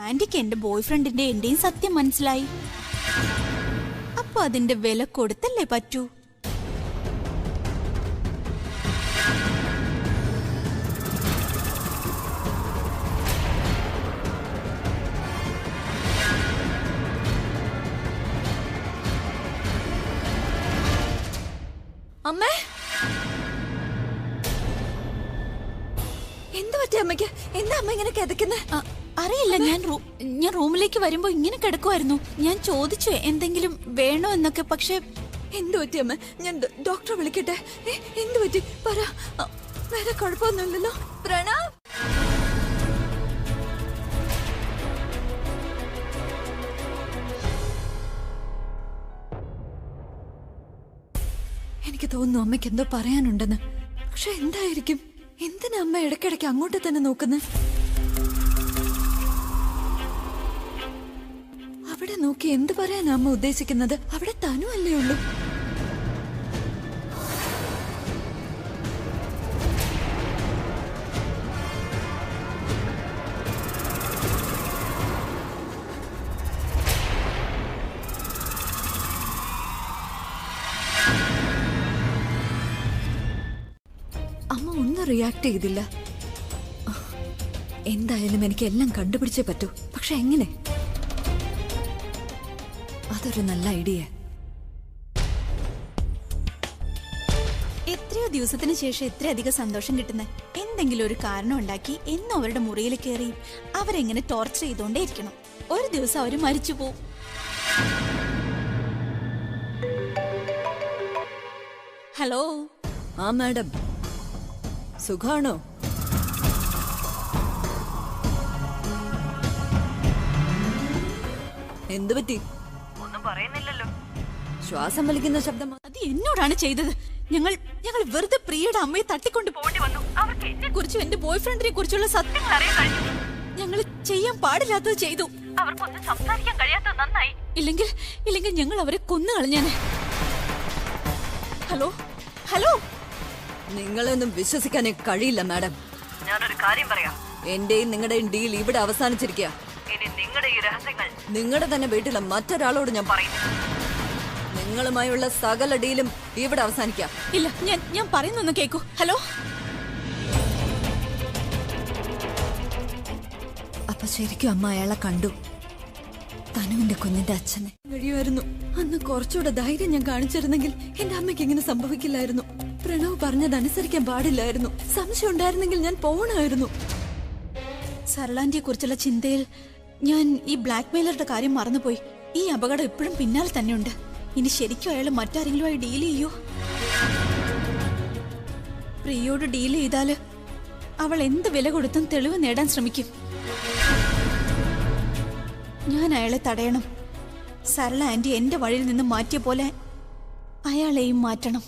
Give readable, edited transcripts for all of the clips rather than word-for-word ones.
ആന്റിക്ക് എന്റെ ബോയ്ഫ്രണ്ടിന്റെ എന്റെയും സത്യം മനസ്സിലായി. അപ്പൊ അതിന്റെ വില കൊടുത്തല്ലേ പറ്റൂ. അമ്മേ, എന്ത് പറ്റിയ അമ്മയ്ക്ക്? എന്താ അമ്മ ഇങ്ങനെ കിതക്കുന്നേ? അറിയില്ല, ഞാൻ റൂമിലേക്ക് വരുമ്പോ ഇങ്ങനെ കിടക്കുമായിരുന്നു. ഞാൻ ചോദിച്ചു എന്തെങ്കിലും വേണോ എന്നൊക്കെ. പക്ഷെ എന്ത് പറ്റി അമ്മ? ഞാൻ ഡോക്ടറെ വിളിക്കട്ടെ? എന്ത് പറ്റി പറ. വേറെ കുഴപ്പമൊന്നുമില്ലല്ലോ? പ്രണവ്, എനിക്ക് തോന്നുന്നു അമ്മയ്ക്ക് എന്തോ പറയാനുണ്ടെന്ന്. പക്ഷെ എന്തായിരിക്കും? എന്തിനാ അമ്മ ഇടയ്ക്കിടയ്ക്ക് അങ്ങോട്ട് തന്നെ നോക്കുന്നത്? അവിടെ നോക്കി എന്ത് പറയാനാ അമ്മ ഉദ്ദേശിക്കുന്നത്? അവിടെ തനു അല്ലേ ഉള്ളൂ. അമ്മ ഒന്നും റിയാക്ട് ചെയ്തില്ല. എന്തായാലും എനിക്ക് എല്ലാം കണ്ടുപിടിച്ചേ പറ്റൂ. പക്ഷെ എങ്ങനെ? അതൊരു നല്ല ഐഡിയ. എത്രയോ ദിവസത്തിന് ശേഷം എത്രയധികം സന്തോഷം കിട്ടുന്നത്. എന്തെങ്കിലും ഒരു കാരണം ഉണ്ടാക്കി എന്നും അവരുടെ മുറിയിൽ കയറി അവരെങ്ങനെ ടോർച്ചർ ചെയ്തോണ്ടേ ഇരിക്കണം. ഒരു ദിവസം അവര് മരിച്ചു പോവും. ഹലോ. ആ മാഡം, സുഖാണോ? എന്തു പറ്റി? ഒന്നും പറയുന്നില്ലല്ലോ. ശ്വാസം വലിക്കുന്ന ശബ്ദം. അത് എന്നോടാണ് ചെയ്തത്. ഞങ്ങൾ വെറുതെ പ്രിയയുടെ അമ്മയെ തട്ടിക്കൊണ്ട് പോണ്ടി വന്നു. അവർക്ക് എന്നെ കുറിച്ചും എന്റെ ബോയ്ഫ്രണ്ടിനെ കുറിച്ചുള്ള സത്യങ്ങൾ അറിയാൻ കഴിഞ്ഞു. ഞങ്ങൾ ചെയ്യാൻ പാടില്ലാത്തത് ചെയ്തു. അവർക്കൊന്നും സംസാരിക്കാൻ കഴിയാത്തത് നന്നായി. ഇല്ലെങ്കിൽ ഞങ്ങൾ അവരെ കൊന്നു കളഞ്ഞാനെ. Hello hello. നിങ്ങളെയൊന്നും വിശ്വസിക്കാനേ കഴിയില്ല മാഡം. ഞാനൊരു കാര്യം പറയാം. എന്റെയും നിങ്ങളുടെയും ഡീൽ ഇവിടെ അവസാനിച്ചിരിക്കുക. ഇനി നിങ്ങളുടെ ഈ രഹസ്യങ്ങൾ നിങ്ങളുടെ തന്നെ വീട്ടിലെ മറ്റൊരാളോട് ഞാൻ പറയുന്നു. നിങ്ങളുമായുള്ള സകല ഡീലും ഇവിടെ അവസാനിക്കാം. ഇല്ല, ഞാൻ പറയുന്നൊന്ന് കേക്കൂ. ഹലോ. അപ്പൊ ശരിക്കും അമ്മ അയാളെ കണ്ടു. തനുവിന്റെ കുഞ്ഞിന്റെ അച്ഛനെ കഴിയുമായിരുന്നു. അന്ന് കുറച്ചുകൂടെ ധൈര്യം ഞാൻ കാണിച്ചിരുന്നെങ്കിൽ എന്റെ അമ്മയ്ക്ക് ഇങ്ങനെ സംഭവിക്കില്ലായിരുന്നു. പ്രണവ് പറഞ്ഞതനുസരിക്കാൻ പാടില്ലായിരുന്നു. സംശയം ഉണ്ടായിരുന്നെങ്കിൽ ഞാൻ പോണായിരുന്നു. സരളാന്റിയെ കുറിച്ചുള്ള ചിന്തയിൽ ഞാൻ ഈ ബ്ലാക്ക് മെയിലറുടെ കാര്യം മറന്നുപോയി. ഈ അപകടം എപ്പോഴും പിന്നാലെ തന്നെയുണ്ട്. ഇനി ശരിക്കും അയാൾ മറ്റാരെങ്കിലുമായി ഡീൽ ചെയ്യൂ. പ്രിയോട് ഡീൽ ചെയ്താല് അവൾ എന്ത് വില കൊടുത്തും തെളിവ് നേടാൻ ശ്രമിക്കും. ഞാൻ അയാളെ തടയണം. സരള ആന്റി എന്റെ വഴിയിൽ നിന്ന് മാറ്റിയ പോലെ അയാളെയും മാറ്റണം.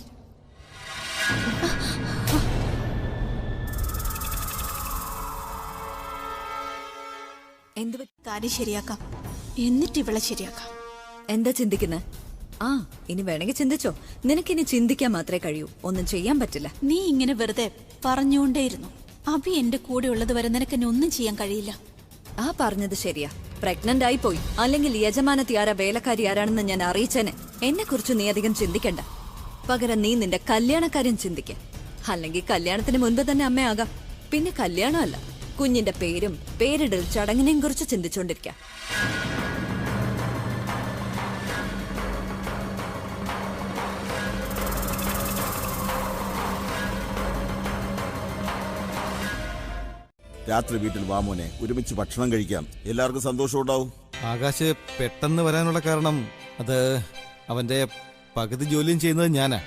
കാര്യം ശരിയാക്കാം, എന്നിട്ട് ഇവളെ ശരിയാക്കാം. എന്താ ചിന്തിക്കുന്നെ? ആ, ഇനി വേണമെങ്കിൽ ചിന്തിച്ചോ. നിനക്കിനി ചിന്തിക്കാൻ മാത്രമേ കഴിയൂ, ഒന്നും ചെയ്യാൻ പറ്റില്ല. നീ ഇങ്ങനെ വെറുതെ പറഞ്ഞുകൊണ്ടേയിരുന്നു. അഭി എന്റെ കൂടെ ഉള്ളത് വരെ നിനക്കെന്നെ ഒന്നും ചെയ്യാൻ കഴിയില്ല. ആ പറഞ്ഞത് ശരിയാ. പ്രഗ്നന്റ് ആയി പോയി. അല്ലെങ്കിൽ യജമാനത്തി ആരാ വേലക്കാരി ആരാണെന്ന് ഞാൻ അറിയിച്ചേനെ. എന്നെ കുറിച്ച് നീ അധികം ചിന്തിക്കണ്ട. പകരം നീ നിന്റെ കല്യാണക്കാര്യം ചിന്തിക്ക. അല്ലെങ്കിൽ കല്യാണത്തിന് മുൻപ് തന്നെ അമ്മയാകാം. പിന്നെ കല്യാണമല്ല, കുഞ്ഞിന്റെ പേരും പേരിടൽ ചടങ്ങിനെയും കുറിച്ച് ചിന്തിച്ചോണ്ടിരിക്കാം. രാത്രി വീട്ടിൽ വാമോനെ, ഒരുമിച്ച് ഭക്ഷണം കഴിക്കാം. എല്ലാവർക്കും സന്തോഷം ഉണ്ടാവും. ആകാശ് പെട്ടെന്ന് വരാനുള്ള കാരണം അത് അവന്റെ പകുതി ജോലിയും ചെയ്യുന്നത് ഞാനാ.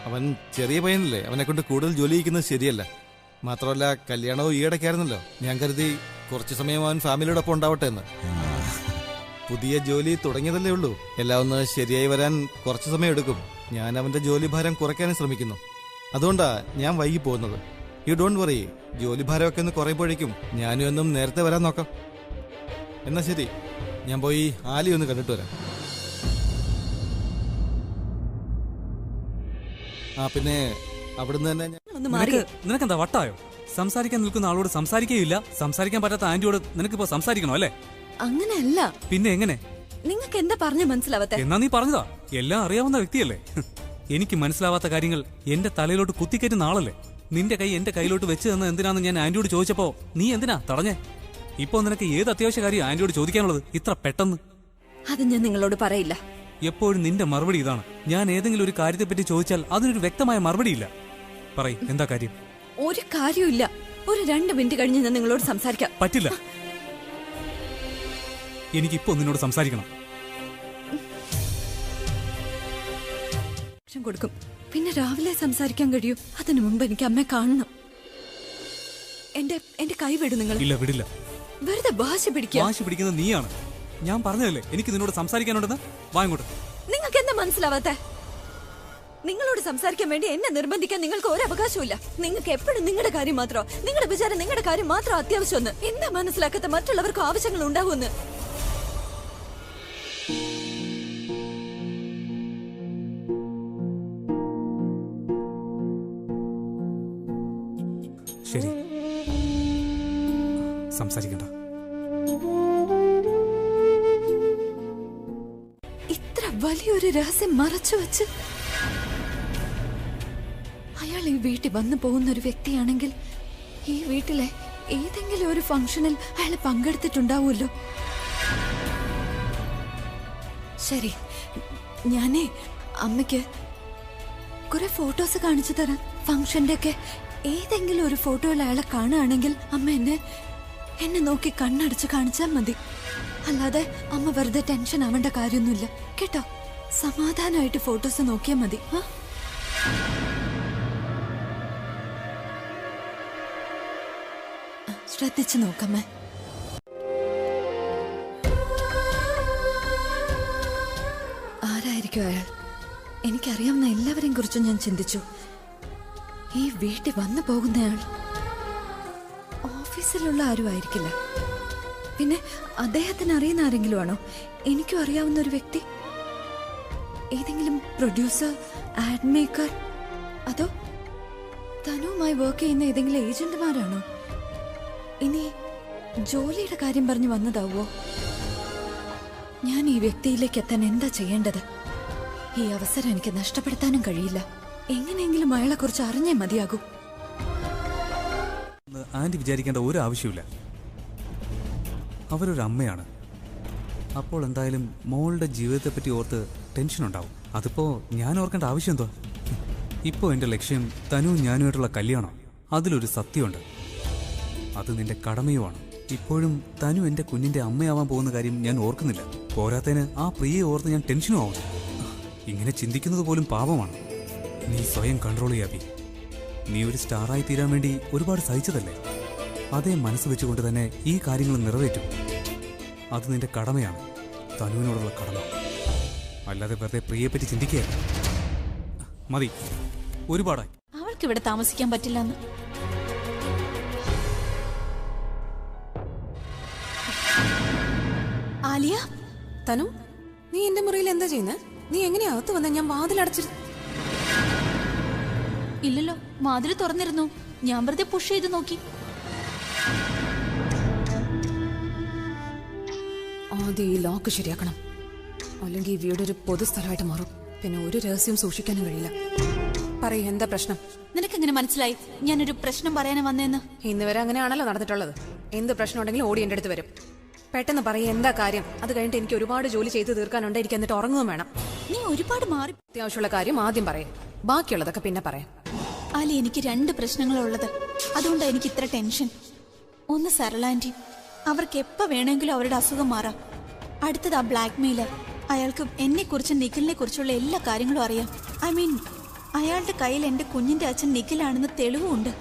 അവൻ ചെറിയ പയ്യനല്ലേ, അവനെ കൊണ്ട് കൂടുതൽ ജോലി ചെയ്യിക്കുന്നത് ശരിയല്ല. മാത്രമല്ല കല്യാണവും ഈയിടയ്ക്കായിരുന്നല്ലോ. ഞാൻ കരുതി കുറച്ചു സമയം അവൻ ഫാമിലിയോടൊപ്പം ഉണ്ടാവട്ടെ എന്ന്. പുതിയ ജോലി തുടങ്ങിയതല്ലേ ഉള്ളൂ. എല്ലാം ഒന്ന് ശരിയായി വരാൻ കുറച്ചു സമയം എടുക്കും. ഞാൻ അവന്റെ ജോലി ഭാരം കുറയ്ക്കാനും ശ്രമിക്കുന്നു. അതുകൊണ്ടാ ഞാൻ വൈകി പോകുന്നത്. യു ഡോണ്ട് വറി, ജോലി ഭാരമൊക്കെ ഒന്ന് കുറയുമ്പോഴേക്കും ഞാനും ഒന്നും നേരത്തെ വരാൻ നോക്കാം. എന്നാ ശരി, ഞാൻ പോയി ആലി ഒന്ന് കണ്ടിട്ട് വരാം. ആ പിന്നെ അവിടുന്ന് തന്നെ നിനക്കെന്താ വട്ടായോ? സംസാരിക്കാൻ നിൽക്കുന്ന ആളോട് സംസാരിക്കുകയില്ല, സംസാരിക്കാൻ പറ്റാത്ത ആന്റിയോട് നിനക്കിപ്പോ സംസാരിക്കണോ അല്ലേ? അങ്ങനെയല്ല. പിന്നെ എങ്ങനെ? നിങ്ങൾക്ക് എന്താ പറഞ്ഞു മനസ്സിലാവത്തെ? എന്നാ നീ പറഞ്ഞതാ, എല്ലാം അറിയാവുന്ന വ്യക്തിയല്ലേ. എനിക്ക് മനസ്സിലാവാത്ത കാര്യങ്ങൾ എന്റെ തലയിലോട്ട് കുത്തിക്കയറ്റുന്ന ആളല്ലേ. നിന്റെ കൈ എന്റെ കയ്യിലോട്ട് വെച്ച് തന്ന എന്തിനാന്ന് ഞാൻ ആന്റിയോട് ചോദിച്ചപ്പോ നീ എന്തിനാ തടഞ്ഞേ? ഇപ്പൊ നിനക്ക് ഏത് അത്യാവശ്യ കാര്യം ആന്റിയോട് ചോദിക്കാനുള്ളത് ഇത്ര പെട്ടെന്ന്? അത് ഞാൻ നിങ്ങളോട് പറയില്ല. എപ്പോഴും നിന്റെ മറുപടി ഇതാണ്. ഞാൻ ഏതെങ്കിലും ഒരു കാര്യത്തെപ്പറ്റി ചോദിച്ചാൽ അതിനൊരു വ്യക്തമായ മറുപടിയില്ല. പറയ്, എന്താ കാര്യം? ഒരു കാര്യമില്ല. ഒരു 2 മിനിറ്റ് കഴിഞ്ഞ് ഞാൻ നിങ്ങളോട് സംസാരിക്കാം. പറ്റില്ല, എനിക്കിപ്പോ നിന്നോട് സംസാരിക്കണം. കൊടുക്കും, പിന്നെ രാവിലെ സംസാരിക്കാൻ കഴിയൂ. അതിനു മുമ്പ് എനിക്ക് അമ്മയെ കാണണം. എന്റെ കൈ വിടും നിങ്ങൾ. ഇല്ല, വിടില്ല. വെറുതെ വാശി പിടിക്കുന്നത് നീയാണ്. ഞാൻ പറഞ്ഞതല്ലേ എനിക്ക് നിന്നോട് സംസാരിക്കാനുണ്ടെന്ന്. വാ ഇങ്ങോട്ട്. നിങ്ങൾക്ക് എന്താ മനസ്സിലാവാത്തെ? നിങ്ങളോട് സംസാരിക്കാൻ വേണ്ടി എന്നെ നിർബന്ധിക്കാൻ നിങ്ങൾക്ക് ഒരു അവകാശമില്ല. നിങ്ങൾക്ക് എപ്പോഴും നിങ്ങളുടെ കാര്യം മാത്രം, നിങ്ങളുടെ വിചാരം നിങ്ങളുടെ കാര്യം മാത്രം അത്യാവശ്യമെന്ന്. എന്താ മനസ്സിലാക്കാത്ത മറ്റുള്ളവർക്കും ആവശ്യങ്ങൾ ഉണ്ടാവുമെന്ന്? ശരി, സംസാരിക്കണ്ട. ഇത്ര വലിയൊരു രഹസ്യം മറച്ചു വെച്ച് അയാൾ ഈ വീട്ടിൽ വന്നു പോകുന്ന ഒരു വ്യക്തിയാണെങ്കിൽ ഈ വീട്ടിലെ ഏതെങ്കിലും ഒരു ഫംഗ്ഷനിൽ അയാൾ പങ്കെടുത്തിട്ടുണ്ടാവുമല്ലോ. ശരി, ഞാനേ അമ്മയ്ക്ക് കുറെ ഫോട്ടോസ് കാണിച്ചു തരാം. ഫംഗ്ഷന്റെ ഒക്കെ ഏതെങ്കിലും ഒരു ഫോട്ടോയിൽ അയാളെ കാണുകയാണെങ്കിൽ അമ്മ എന്നെ നോക്കി കണ്ണടച്ച് കാണിച്ചാൽ മതി. അല്ലാതെ അമ്മ വെറുതെ ടെൻഷൻ ആവേണ്ട കാര്യമൊന്നുമില്ല കേട്ടോ. സമാധാനമായിട്ട് ഫോട്ടോസ് നോക്കിയാൽ മതി. ശ്രദ്ധിച്ചു നോക്കമ്മേ. ആരായിരിക്കും അയാൾ? എനിക്കറിയാവുന്ന എല്ലാവരെയും കുറിച്ചും ഞാൻ ചിന്തിച്ചു. ഈ വീട്ടിൽ വന്നു പോകുന്നയാൾ ഓഫീസിലുള്ള ആരും ആയിരിക്കില്ല. പിന്നെ അദ്ദേഹത്തിന് അറിയുന്ന ആരെങ്കിലും ആണോ? എനിക്കും അറിയാവുന്ന ഒരു വ്യക്തി? ഏതെങ്കിലും പ്രൊഡ്യൂസർ, ആഡ് മേക്കർ, അതോ തനുവുമായി വർക്ക് ചെയ്യുന്ന ഏതെങ്കിലും ഏജന്റുമാരാണോ? ഇനി ജോലിയുടെ കാര്യം പറഞ്ഞു വന്നതാവോ? ഞാൻ ഈ വ്യക്തിയിലേക്ക് എത്താൻ എന്താ ചെയ്യേണ്ടത്? ഈ അവസരം എനിക്ക് നഷ്ടപ്പെടുത്താനും കഴിയില്ല. എങ്ങനെയെങ്കിലും അയാളെ കുറിച്ച് അറിഞ്ഞേ മതിയാകൂ. ആന്റി വിചാരിക്കേണ്ട ഒരു ആവശ്യമില്ല. അവരൊരു അമ്മയാണ്. അപ്പോൾ എന്തായാലും മോളുടെ ജീവിതത്തെപ്പറ്റി ഓർത്ത് ടെൻഷൻ ഉണ്ടാവും. അതിപ്പോ ഞാൻ ഓർക്കേണ്ട ആവശ്യം എന്തോ? ഇപ്പോ എന്റെ ലക്ഷ്യം തനുവും ഞാനുമായിട്ടുള്ള കല്യാണം. അതിലൊരു സത്യമുണ്ട്, അത് നിന്റെ കടമയുമാണ്. ഇപ്പോഴും തനു എന്റെ കുഞ്ഞിന്റെ അമ്മയാവാൻ പോകുന്ന കാര്യം ഞാൻ ഓർക്കുന്നില്ല. പോരാത്തതിന് ആ പ്രിയെ ഓർത്ത് ഞാൻ ടെൻഷനും ആവുന്നു. ഇങ്ങനെ ചിന്തിക്കുന്നത് പോലും പാപമാണ്. നീ സ്വയം കൺട്രോൾ ചെയ്യാബി. നീ ഒരു സ്റ്റാറായി തീരാൻ വേണ്ടി ഒരുപാട് സഹിച്ചതല്ലേ? അതേ മനസ്സ് വെച്ചുകൊണ്ട് തന്നെ ഈ കാര്യങ്ങൾ നിറവേറ്റും. അത് നിന്റെ കടമയാണ്, തനുവിനോടുള്ള കടമ. അല്ലാതെ വെറുതെ പ്രിയയെപ്പറ്റി ചിന്തിക്കുകയല്ല. മതി, ഒരുപാടായി. അവൾക്ക് ഇവിടെ താമസിക്കാൻ പറ്റില്ലെന്ന്. ആലിയ, തനു, നീ എന്റെ മുറിയിൽ എന്താ ചെയ്യുന്നത്? നീ എങ്ങനെയാ അകത്ത് വന്ന? ഞാൻ വാതിലടച്ചിരുന്നു. ഇല്ലല്ലോ, വാതിൽ തുറന്നിരുന്നു. ഞാൻ വെറുതെ പുഷ് ചെയ്ത് നോക്കി. ആദ്യം ഈ ലോക്ക് ശരിയാക്കണം, അല്ലെങ്കിൽ ഈ വീടൊരു പൊതുസ്ഥലമായിട്ട് മാറും. പിന്നെ ഒരു രഹസ്യം സൂക്ഷിക്കാനും കഴിയില്ല. പറയൂ, എന്താ പ്രശ്നം? നിനക്കെങ്ങനെ മനസ്സിലായി ഞാനൊരു പ്രശ്നം പറയാനാ വന്നേന്ന്? ഇന്ന് വരെ അങ്ങനെയാണല്ലോ നടന്നിട്ടുള്ളത്. എന്ത് പ്രശ്നം ഉണ്ടെങ്കിലും ഓടി എന്റെ അടുത്ത് വരും. പെട്ടെന്ന് പറയും, എന്താ കാര്യം? അത് കഴിഞ്ഞിട്ട് എനിക്ക് ഒരുപാട് ജോലി ചെയ്ത് തീർക്കാനുണ്ട്. എനിക്ക് എന്നിട്ട് ഉറങ്ങുകയും വേണം. നീ ഒരുപാട് മാറി. അത്യാവശ്യമുള്ള കാര്യം ആദ്യം പറയും, ബാക്കിയുള്ളതൊക്കെ പിന്നെ പറയാം. ആലി, എനിക്ക് 2 പ്രശ്നങ്ങളുള്ളത്. അതുകൊണ്ടാണ് എനിക്ക് ഇത്ര ടെൻഷൻ. ഒന്ന് സരളാൻറ്റി, അവർക്ക് എപ്പോ വേണമെങ്കിലും അവരുടെ അസുഖം മാറാം. അടുത്തത് ആ ബ്ലാക്ക് മെയിലർ. അയാൾക്ക് എന്നെ കുറിച്ചും നിഖിലിനെ കുറിച്ചുള്ള എല്ലാ കാര്യങ്ങളും അറിയാം. ഐ മീൻ, അയാളുടെ കയ്യിൽ എന്റെ കുഞ്ഞിന്റെ അച്ഛൻ നിഖിലാണെന്ന് തെളിവുമുണ്ട്.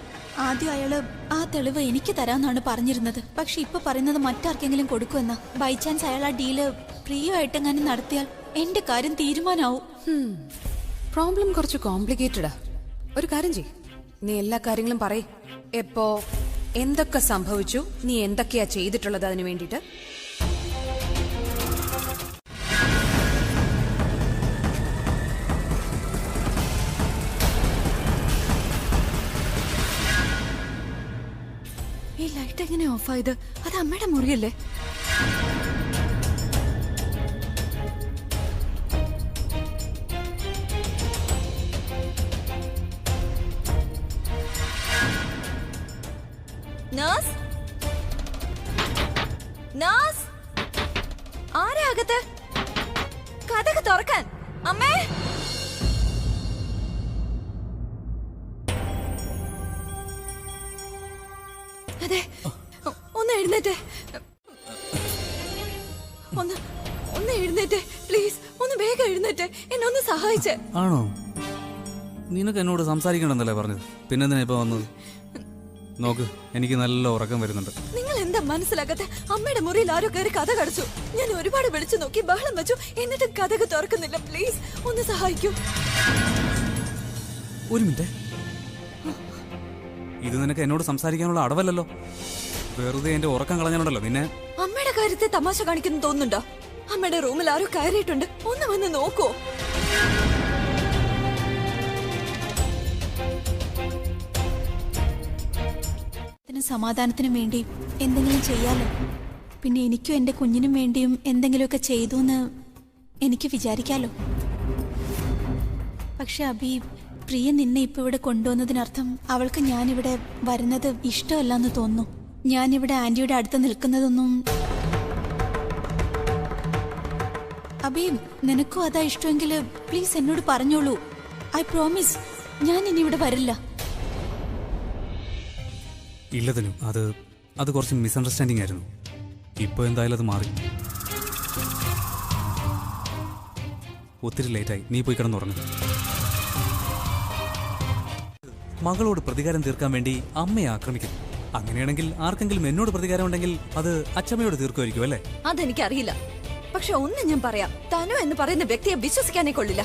ആദ്യം അയാള് ആ തെളിവ് എനിക്ക് തരാന്നാണ് പറഞ്ഞിരുന്നത്. പക്ഷെ ഇപ്പൊ പറയുന്നത് മറ്റാർക്കെങ്കിലും കൊടുക്കുമെന്നാ. ബൈ ചാൻസ് അയാൾ ആ ഡീല് പ്രിയമായിട്ടെങ്ങാനും നടത്തിയാൽ എന്റെ കാര്യം തീരുമാനാവും. പ്രോബ്ലം കുറച്ച് കോംപ്ലിക്കേറ്റഡാ. ഒരു കാര്യം ചെയ്യ്, നീ എല്ലാ കാര്യങ്ങളും പറയ്. എപ്പോ എന്തൊക്കെ സംഭവിച്ചു, നീ എന്തൊക്കെയാ ചെയ്തിട്ടുള്ളത് അതിനു വേണ്ടിയിട്ട്? ഈ ലൈറ്റ് എങ്ങനെ ഓഫായത്? അത് അമ്മയുടെ മുറിയല്ലേ? നഴ്സ്, നഴ്സ്, ആരാ അകത്ത്? കഥക് തുറക്കാൻ. അമ്മേ, അതെ, ഒന്ന് എഴുന്നേറ്റേ, ഒന്ന് എഴുന്നേറ്റേ പ്ലീസ്, ഒന്ന് വേഗം എഴുന്നേറ്റേ, എന്നെ ഒന്ന് സഹായിച്ചേ. ആണോ? നിനക്ക് എന്നോട് സംസാരിക്കണമെന്നല്ലേ പറഞ്ഞത്, പിന്നെന്തിനാ ഇപ്പൊ വന്നത്? നോക്ക്, എനിക്ക് നല്ല ഉറക്കം വരുന്നുണ്ട്. നിങ്ങൾ എന്താ മനസ്സിലാക്കാത്തെ? അമ്മയുടെ മുറിയിൽ ആരോ കയറി കഥ കടച്ചു. ഞാൻ ഒരുപാട് വിളിച്ചു നോക്കി, ബഹളം വെച്ചു, എന്നിട്ടും കഥക് തുറക്കുന്നില്ല. പ്ലീസ് ഒന്ന് സഹായിക്കൂ. ഒരു മിനിറ്റ്, ഇത് നിനക്ക് എന്നോട് സംസാരിക്കാനുള്ള അടവല്ലല്ലോ. വെറുതെ എന്റെ ഉറക്കം കളഞ്ഞാണല്ലോ നിന്നെ. അമ്മയുടെ കാര്യത്തെ തമാശ കാണിക്കുന്നു തോന്നുന്നുണ്ടോ? അമ്മയുടെ റൂമിൽ ആരോ കയറിയിട്ടുണ്ട്, ഒന്ന് വന്ന് നോക്കൂ. സമാധാനത്തിനും വേണ്ടി എന്തെങ്കിലും ചെയ്യാലോ. പിന്നെ എനിക്കും എൻ്റെ കുഞ്ഞിനും വേണ്ടിയും എന്തെങ്കിലുമൊക്കെ ചെയ്തു എന്ന് എനിക്ക് വിചാരിക്കാലോ. പക്ഷെ അബി, പ്രിയ നിന്നെ ഇപ്പൊ ഇവിടെ കൊണ്ടുവന്നതിനർത്ഥം അവൾക്ക് ഞാനിവിടെ വരുന്നത് ഇഷ്ടമല്ലെന്ന് തോന്നുന്നു. ഞാനിവിടെ ആന്റിയുടെ അടുത്ത് നിൽക്കുന്നതൊന്നും. അബി, നിനക്കും അതാ ഇഷ്ടമെങ്കിൽ പ്ലീസ് എന്നോട് പറഞ്ഞോളൂ. ഐ പ്രോമിസ്, ഞാൻ ഇനി ഇവിടെ വരില്ല. ഇല്ലതിനും അത് കുറച്ച് മിസ്അണ്ടർസ്റ്റാൻഡിങ് ആയിരുന്നു. ഇപ്പൊ എന്തായാലും അത് മാറി. ഒത്തിരി ലേറ്റായി, നീ പോയി കിടന്നുറങ്ങും. മകളോട് പ്രതികാരം തീർക്കാൻ വേണ്ടി അമ്മയെ ആക്രമിക്കും. അങ്ങനെയാണെങ്കിൽ ആർക്കെങ്കിലും എന്നോട് പ്രതികാരം ഉണ്ടെങ്കിൽ അത് അച്ഛമ്മയോട് തീർക്കുമായിരിക്കും അല്ലേ? അതെനിക്കറിയില്ല. പക്ഷെ ഒന്ന് ഞാൻ പറയാം, തനു എന്ന് പറയുന്ന വ്യക്തിയെ വിശ്വസിക്കാനേ കൊള്ളില്ല.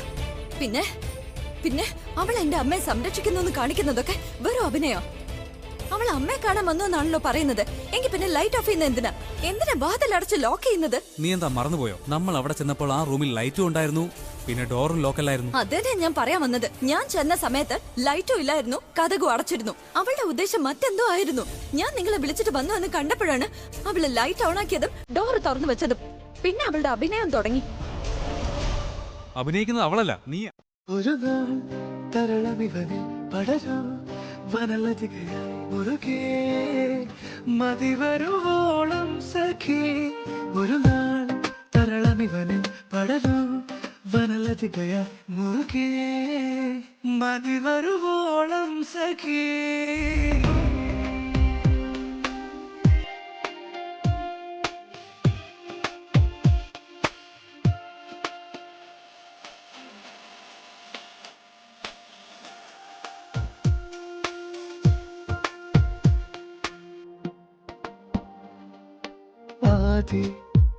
പിന്നെ പിന്നെ അവൾ എന്റെ അമ്മയെ സംരക്ഷിക്കുന്നു കാണിക്കുന്നതൊക്കെ വെറും അഭിനയോ? അവൾ അമ്മയെ കാണാൻ വന്നു എന്നാണല്ലോ പറയുന്നത്. എങ്കിൽ പിന്നെ ലൈറ്റ് ഓഫ് ചെയ്യുന്ന എന്തിനാ വാതിലടച്ച് ലോക്ക് ചെയ്യുന്നത്? നീ എന്താ മറന്നുപോയോ? നമ്മൾ അവിടെ ചെന്നപ്പോൾ ആ റൂമിൽ ലൈറ്റും ഉണ്ടായിരുന്നു, പിന്നെ ഡോറും ലോക്കല്ലായിരുന്നു. അതേ ഞാൻ പറയാൻ വന്നത്. ഞാൻ ചെന്ന സമയത്ത് ലൈറ്റും ഇല്ലായിരുന്നു, കതകും അടച്ചിരുന്നു. അവളുടെ ഉദ്ദേശം മറ്റെന്തോ ആയിരുന്നു. ഞാൻ നിങ്ങളെ വിളിച്ചിട്ട് വന്നു എന്ന് കണ്ടപ്പോഴാണ് അവള് ലൈറ്റ് ഓൺ ആക്കിയതും ഡോർ തുറന്നു വെച്ചതും. പിന്നെ അവളുടെ അഭിനയം തുടങ്ങി. അഭിനയിക്കുന്നത് അവളല്ല, നീ. ഒരു നാൾ തരളമിവനിൽ പടരൂ വനലതികയായി മുറുകെ മതിവരുവോളം സഖി. ഒരു നാൾ തരളമിവനിൽ പടരൂ വനലതികയായി മുറുകെ മതിവരുവോളം സഖി.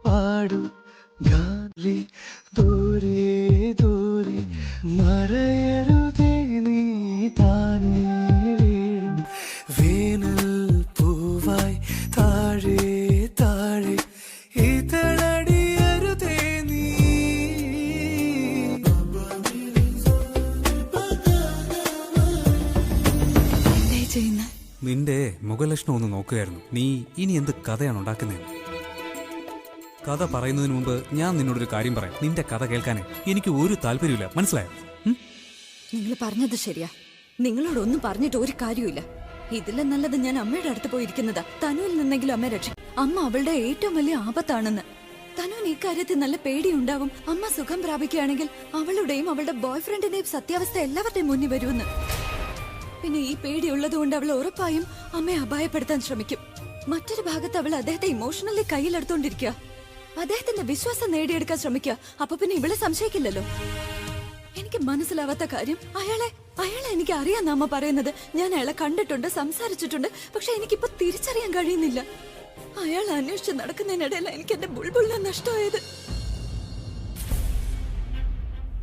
പാടു ഗാലി ദൂരെ ദൂരെ മറയരുതേ നീ താനേ വീഴും വേനൽ പൂവായി താഴെ താഴെ ഇതളടിയരുതേ നീ. നിന്റെ മുഖലക്ഷണം ഒന്ന് നോക്കുകയായിരുന്നു. നീ ഇനി എന്ത് കഥയാണ് ഉണ്ടാക്കുന്നതെന്ന്. കഥ പറയുന്നതിന് മുമ്പ് ഞാൻ നിന്നോടൊരു കാര്യം പറയാം. നിന്റെ കഥ കേൾക്കാനേ എനിക്ക് ഒരു താല്പര്യമില്ല, മനസ്സിലായോ? നിങ്ങൾ പറഞ്ഞത് ശരിയാ. നിങ്ങളോടൊന്നും പറഞ്ഞിട്ട് ഒരു കാര്യമില്ല. ഇതിലും നല്ലത് ഞാൻ അമ്മയുടെ അടുത്ത് പോയിരിക്കുന്നതാ. തനുവിൽ നിന്നെങ്കിലും അമ്മ രക്ഷിക്കും. അമ്മ അവളുടെ ഏറ്റവും വലിയ ആപത്താണെന്ന്. തനുവിന് ഈ കാര്യത്തിൽ നല്ല പേടിയുണ്ടാവും. അമ്മ സുഖം പ്രാപിക്കുകയാണെങ്കിൽ അവളുടെയും അവളുടെ ബോയ്ഫ്രണ്ടിന്റെയും സത്യാവസ്ഥ എല്ലാവരുടെയും മുന്നിൽ വരുമെന്ന്. പിന്നെ ഈ പേടിയുള്ളത് കൊണ്ട് അവൾ ഉറപ്പായും അമ്മയെ അപായപ്പെടുത്താൻ ശ്രമിക്കും. മറ്റൊരു ഭാഗത്ത് അവൾ അദ്ദേഹത്തെ ഇമോഷണലി കയ്യിലെടുത്തോണ്ടിരിക്കുക, അദ്ദേഹത്തിന്റെ വിശ്വാസം നേടിയെടുക്കാൻ ശ്രമിക്കുക. അപ്പൊ പിന്നെ ഇവളെ സംശയിക്കില്ലല്ലോ. എനിക്ക് മനസ്സിലാവാത്ത കാര്യം, അയാളെ എനിക്ക് അറിയാൻ അമ്മ പറയുന്നത്. ഞാൻ അയാളെ കണ്ടിട്ടുണ്ട്, സംസാരിച്ചിട്ടുണ്ട്. പക്ഷെ എനിക്കിപ്പോ തിരിച്ചറിയാൻ കഴിയുന്നില്ല. അയാൾ അന്വേഷിച്ച് നടക്കുന്നതിനിടയിൽ എനിക്ക് എന്റെ ബുൾബുളിനെ നഷ്ടമായത്.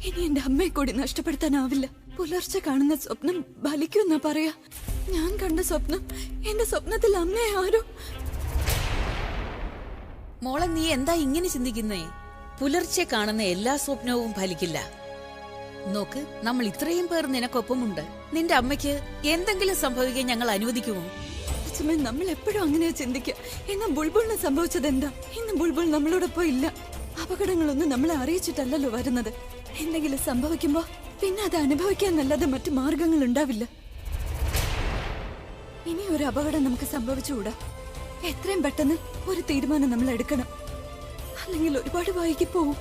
ഇനി എന്റെ അമ്മയെ കൂടി നഷ്ടപ്പെടുത്താനാവില്ല. പുലർച്ചെ കാണുന്ന സ്വപ്നം ഫലിക്കുമെന്നാ പറയാ. ഞാൻ കണ്ട സ്വപ്നം, എന്റെ സ്വപ്നത്തിൽ അമ്മയെ ആരോ. മോളെ, നീ എന്താ ഇങ്ങനെ ചിന്തിക്കുന്നേ? പുലർച്ചെ കാണുന്ന എല്ലാ സ്വപ്നവും ഫലിക്കില്ല. നോക്ക്, നമ്മൾ ഇത്രയും പേർ നിനക്കൊപ്പമുണ്ട്. നിന്റെ അമ്മയ്ക്ക് എന്തെങ്കിലും സംഭവിക്കാൻ ഞങ്ങൾ അനുവദിക്കുമോ? അച്ഛമ്മ നമ്മൾ എപ്പോഴും അങ്ങനെയാ ചിന്തിക്കുക. എന്നാൽ ബുൾബുളിന് സംഭവിച്ചത് എന്താ? ഇന്ന് ബുൾബുൾ നമ്മളോടൊപ്പം ഇല്ല. അപകടങ്ങളൊന്നും നമ്മളെ അറിയിച്ചിട്ടല്ലല്ലോ വരുന്നത്. എന്തെങ്കിലും സംഭവിക്കുമ്പോ പിന്നെ അത് അനുഭവിക്കാൻ നല്ലത് മറ്റു മാർഗങ്ങൾ ഉണ്ടാവില്ല. ഇനി ഒരു അപകടം നമുക്ക് സംഭവിച്ചുകൂടാ. എത്രയും പെട്ടെന്ന് ഒരു തീരുമാനം നമ്മൾ എടുക്കണം, അല്ലെങ്കിൽ ഒരുപാട് വൈകി പോവും.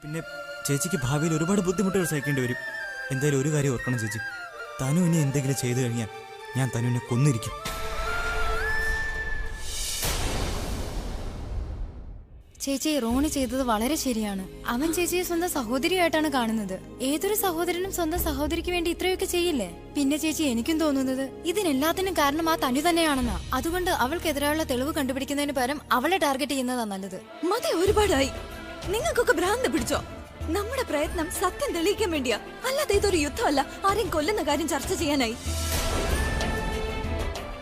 പിന്നെ ചേച്ചിക്ക് ഭാവിയിൽ ഒരുപാട് ബുദ്ധിമുട്ടുകൾ സഹിക്കേണ്ടി വരും. എന്തായാലും ഒരു കാര്യം ഓർക്കണം ചേച്ചി, തനു ഇനി എന്തെങ്കിലും ചെയ്തു കഴിഞ്ഞാൽ ഞാൻ തനുവിനെ കൊന്നിരിക്കും. ചേച്ചി, റോണി ചെയ്തത് വളരെ ശരിയാണ്. അവൻ ചേച്ചിയെ സ്വന്തം സഹോദരിയായിട്ടാണ് കാണുന്നത്. ഏതൊരു സഹോദരനും സ്വന്തം സഹോദരിക്ക് വേണ്ടി ഇത്രയൊക്കെ ചെയ്യില്ലേ? പിന്നെ ചേച്ചി, എനിക്കും തോന്നുന്നത് ഇതിനെല്ലാത്തിനും കാരണം ആ തനു തന്നെയാണെന്നാ. അതുകൊണ്ട് അവൾക്കെതിരെയുള്ള തെളിവ് കണ്ടുപിടിക്കുന്നതിന് പകരം അവളെ ടാർഗറ്റ് ചെയ്യുന്നതാ നല്ലത്. മതി, ഒരുപാടായി. നിങ്ങൾക്കൊക്കെ ഭ്രാന്ത് പിടിച്ചോ? നമ്മുടെ പ്രയത്നം സത്യം തെളിയിക്കാൻ വേണ്ടിയാ, അല്ലാതെ ഇതൊരു യുദ്ധമല്ല ആരെയും കൊല്ലുന്ന കാര്യം ചർച്ച ചെയ്യാനായി.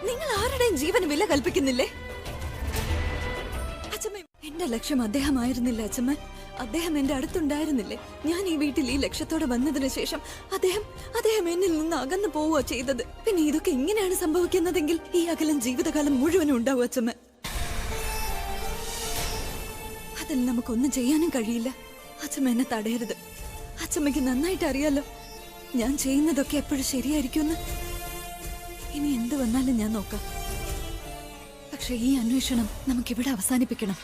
നിങ്ങൾ ആരുടെയും ജീവന് വില കൽപ്പിക്കുന്നില്ലേ? അച്ഛമ്മ, എന്റെ ലക്ഷ്യം അദ്ദേഹമായിരുന്നില്ല അച്ഛമ്മ. അദ്ദേഹം എന്റെ അടുത്തുണ്ടായിരുന്നില്ലേ? ഞാൻ ഈ വീട്ടിൽ ഈ ലക്ഷ്യത്തോടെ വന്നതിന് ശേഷം അദ്ദേഹം എന്നിൽ നിന്ന് അകന്നു പോവുക ചെയ്തത്. പിന്നെ ഇതൊക്കെ ഇങ്ങനെയാണ് സംഭവിക്കുന്നതെങ്കിൽ ഈ അകലം ജീവിതകാലം മുഴുവനും ഉണ്ടാവും അച്ഛമ്മ. അതിൽ നമുക്കൊന്നും ചെയ്യാനും കഴിയില്ല. അച്ഛമ്മ എന്നെ തടയരുത്. അച്ഛമ്മയ്ക്ക് നന്നായിട്ട് അറിയാലോ ഞാൻ ചെയ്യുന്നതൊക്കെ എപ്പോഴും ശരിയായിരിക്കുമെന്ന്. ഇനി എന്ത് വന്നാലും ഞാൻ നോക്കാം. പക്ഷെ ഈ അന്വേഷണം നമുക്കിവിടെ അവസാനിപ്പിക്കണം.